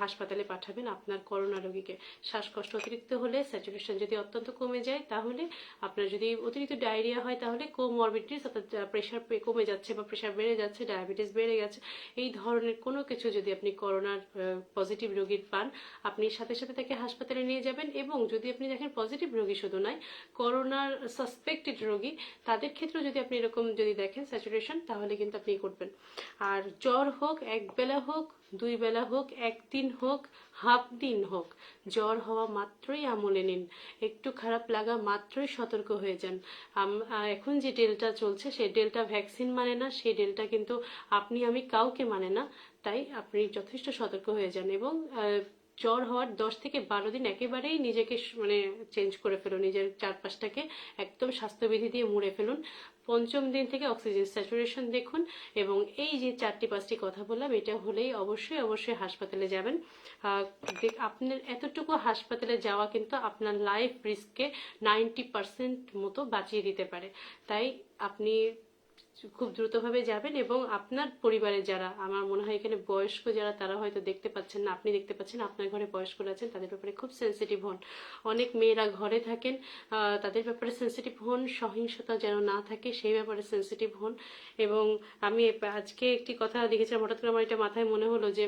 হাসপাতালে পাঠাবেন আপনার করোনা রোগীকে। শ্বাসকষ্ট অতিরিক্ত হলে, স্যাচুরেশন যদি অত্যন্ত কমে যায়, তাহলে আপনার যদি অতিরিক্ত ডায়রিয়া হয়, তাহলে কোমরবিডিটিস, অর্থাৎ প্রেশার কমে যাচ্ছে বা প্রেশার বেড়ে যাচ্ছে, ডায়াবেটিস বেড়ে গেছে, এই ধরনের কোনো কিছু যদি আপনি করোনার পজিটিভ রোগীর পান, আপনি সাথে সাথে তাকে হাসপাতালে নিয়ে যাবেন। এবং যদি আপনি দেখেন পজিটিভ রোগী শুধু নয়, করোনার সাসপেক্টেড রোগী, তাদের ক্ষেত্রেও যদি আপনি এরকম যদি দেখেন স্যাচুরেশন, তাহলে কিন্তু আপনি করবেন। আর জ্বর হোক, 1 বেলা হোক, 2 বেলা হোক, 1 দিন হোক, হাফ দিন হোক, জ্বর হওয়া মাত্রই আমলে নিন, একটু খারাপ লাগা মাত্রই সতর্ক হয়ে যান। এখন যে ডেল্টা চলছে, সেই ডেল্টা ভ্যাকসিন মানে না, সেই ডেল্টা কিন্তু আপনি আমি কাউকে মানে না। তাই আপনি যথেষ্ট সতর্ক হয়ে যান, এবং জ্বর হওয়ার 10 থেকে 12 দিন একেবারেই নিজেকে চেঞ্জ করে ফেলুন, নিজের চারপাশটাকে একদম স্বাস্থ্যবিধি দিয়ে মুড়ে ফেলুন। 5ম দিন থেকে অক্সিজেন স্যাচুরেশন দেখুন, এবং এই যে 4টি-5টি কথা বললাম, এটা হলেই অবশ্যই হাসপাতালে যাবেন। আপনার এতটুকু হাসপাতালে যাওয়া কিন্তু আপনার লাইফ রিস্ককে 90% মতো বাঁচিয়ে দিতে পারে। তাই আপনি খুব দ্রুতভাবে যাবেন, এবং আপনার পরিবারের যারা, আমার মনে হয় এখানে বয়স্ক যারা, তারা হয়তো দেখতে পাচ্ছেন না, আপনি দেখতে পাচ্ছেন, আপনার ঘরে বয়স্করা আছেন, তাদের ব্যাপারে খুব সেন্সিটিভ হন। অনেক মেয়েরা ঘরে থাকেন, তাদের ব্যাপারে সেন্সিটিভ হন, সহিংসতা যেন না থাকে সেই ব্যাপারে সেন্সিটিভ হন। এবং আমি আজকে একটি কথা দেখেছিলাম, হঠাৎ করে আমার এটা মাথায় মনে হলো যে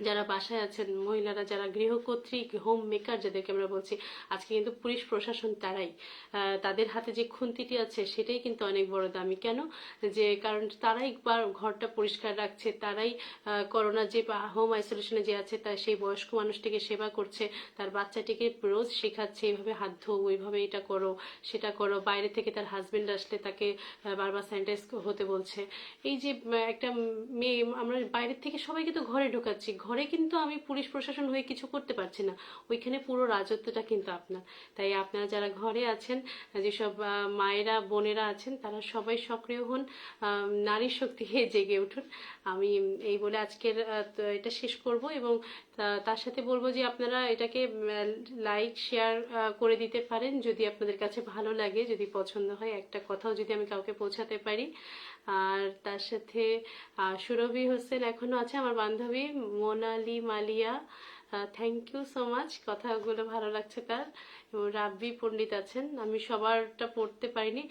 যারা বাসায় আছেন মহিলারা, যারা গৃহকর্ত্রী, হোম মেকার যাদেরকে আমরা বলছি, আজকে কিন্তু পুলিশ প্রশাসন তারাই, তাদের হাতে যে খুন্তিটি আছে সেটাই কিন্তু অনেক বড় দামি। কেন? যে কারণ তারাই ঘরটা পরিষ্কার রাখছে, তারাই করোনা যে হোম আইসোলেশনে যে আছে তার সেই বয়স্ক মানুষটিকে সেবা করছে, তার বাচ্চাটিকে রোজ শেখাচ্ছে এইভাবে হাত ধো, ওইভাবে এটা করো, সেটা করো। বাইরে থেকে তার হাজবেন্ড আসলে তাকে বারবার স্যানিটাইজ হতে বলছে। এই যে একটা মেয়ে, আমরা বাইরের থেকে সবাইকে তো ঘরে ঢোকাচ্ছি, ঘরে কিন্তু আমি পুলিশ প্রশাসন হয়ে কিছু করতে পারছি না, ওইখানে পুরো রাজত্বটা কিন্তু আপনার। তাই আপনারা যারা ঘরে আছেন, যেসব মায়েরা বোনেরা আছেন, তারা সবাই সক্রিয় হন, নারী শক্তি হয়ে জেগে উঠুন। আমি এই বলে আজকের এটা শেষ করব, এবং তার সাথে বলবো যে আপনারা এটাকে লাইক শেয়ার করে দিতে পারেন যদি আপনাদের কাছে ভালো লাগে, যদি পছন্দ হয়, একটা কথাও যদি আমি কাউকে পৌঁছাতে পারি। আর তার সাথে সুরভি হোসেন এখনো আছে, আমার বান্ধবী Monali Malia, thank you so much, কথাগুলো ভালো লাগছে তার। এবং রাব্বি পণ্ডিত আছেন, আমি সবারটা পড়তে পারিনি।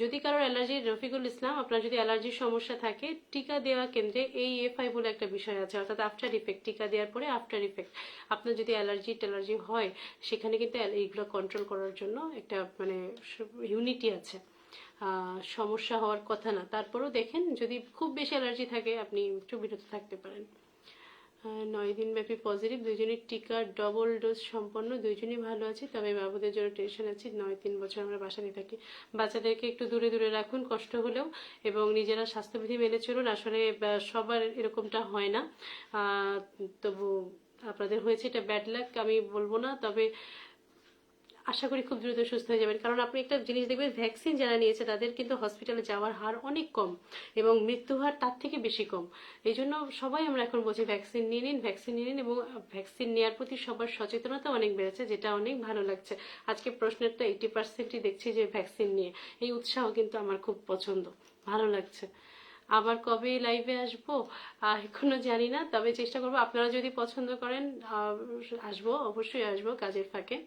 যদি কারোর অ্যালার্জি, রফিকুল ইসলাম, আপনার যদি অ্যালার্জির সমস্যা থাকে, টিকা দেওয়া কেন্দ্রে AFI বলে একটা বিষয় আছে, অর্থাৎ আফটার ইফেক্ট, টিকা দেওয়ার পরে আফটার ইফেক্ট। আপনার যদি অ্যালার্জি হয়, সেখানে কিন্তু এইগুলো কন্ট্রোল করার জন্য একটা ইউনিটি আছে। সমস্যা হওয়ার কথা না। তারপরেও দেখেন, যদি খুব বেশি অ্যালার্জি থাকে আপনি একটু বিরত থাকতে পারেন। 9 দিন ব্যাপী পজিটিভ, দুইজনের টিকা ডবল ডোজ সম্পন্ন, দুইজনই ভালো আছে, তবে বাবুদের জন্য টেনশন আছে। 9-3 বছর আমরা বাসাতে থাকি। বাচ্চাদেরকে একটু দূরে দূরে রাখুন কষ্ট হলেও, এবং নিজেরা স্বাস্থ্যবিধি মেনে চলুন। আসলে সবার এরকমটা হয় না, তবু আপনাদের হয়েছে, এটা ব্যাড লাক আমি বলবো না, তবে আশা করি খুব দ্রুত সুস্থ হয়ে যাবেন। কারণ আপনি একটা জিনিস দেখবেন, ভ্যাকসিন যারা নিয়েছে তাদের কিন্তু হসপিটালে যাওয়ার হার অনেক কম এবং মৃত্যু হার তার থেকে বেশি কম। এই জন্য সবাই আমরা এখন বলছি ভ্যাকসিন নিয়ে নিন, ভ্যাকসিন নিয়ে নিন, এবং ভ্যাকসিন নেওয়ার প্রতি সবার সচেতনতা অনেক বেড়েছে, যেটা অনেক ভালো লাগছে। আজকে প্রশ্নের তো 80%ই দেখছি যে ভ্যাকসিন নিয়ে, এই উৎসাহ কিন্তু আমার খুব পছন্দ, ভালো লাগছে। আবার কবে লাইভে আসবো এখনো জানি না, তবে চেষ্টা করবো। আপনারা যদি পছন্দ করেন আসবো, অবশ্যই আসবো কাজের ফাঁকে।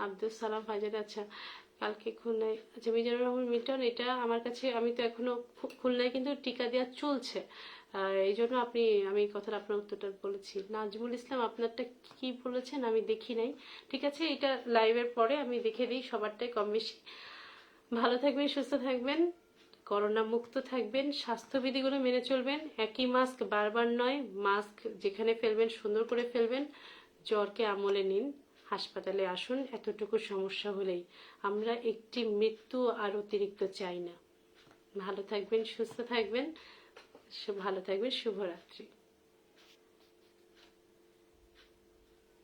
আব্দুল সালাম ফাইজাদ, আচ্ছা কালকে খুলনায়, আচ্ছা মিজানুর রহমান মিল্টন, এটা আমার কাছে, আমি তো এখনো খুলনায় কিন্তু টিকা দেওয়া চলছে, এই জন্য আমি এই কথাটা আপনার উত্তরটা বলেছি। নাজমুল ইসলাম, আপনারটা কি বলেছেন আমি দেখি নাই। ঠিক আছে, এটা লাইভের পরে আমি দেখে দিই সবারটাই কম বেশি। ভালো থাকবেন, সুস্থ থাকবেন, করোনা মুক্ত থাকবেন, স্বাস্থ্যবিধিগুলো মেনে চলবেন। একই মাস্ক বারবার নয়, মাস্ক যেখানে ফেলবেন সুন্দর করে ফেলবেন। জ্বরকে আমলে নিন, হাসপাতালে আসুন এতটুকু সমস্যা হলেই। আমরা একটি মৃত্যু আর অতিরিক্ত চাই না। ভালো থাকবেন, সুস্থ থাকবেন, ভালো থাকবেন। শুভরাত্রি।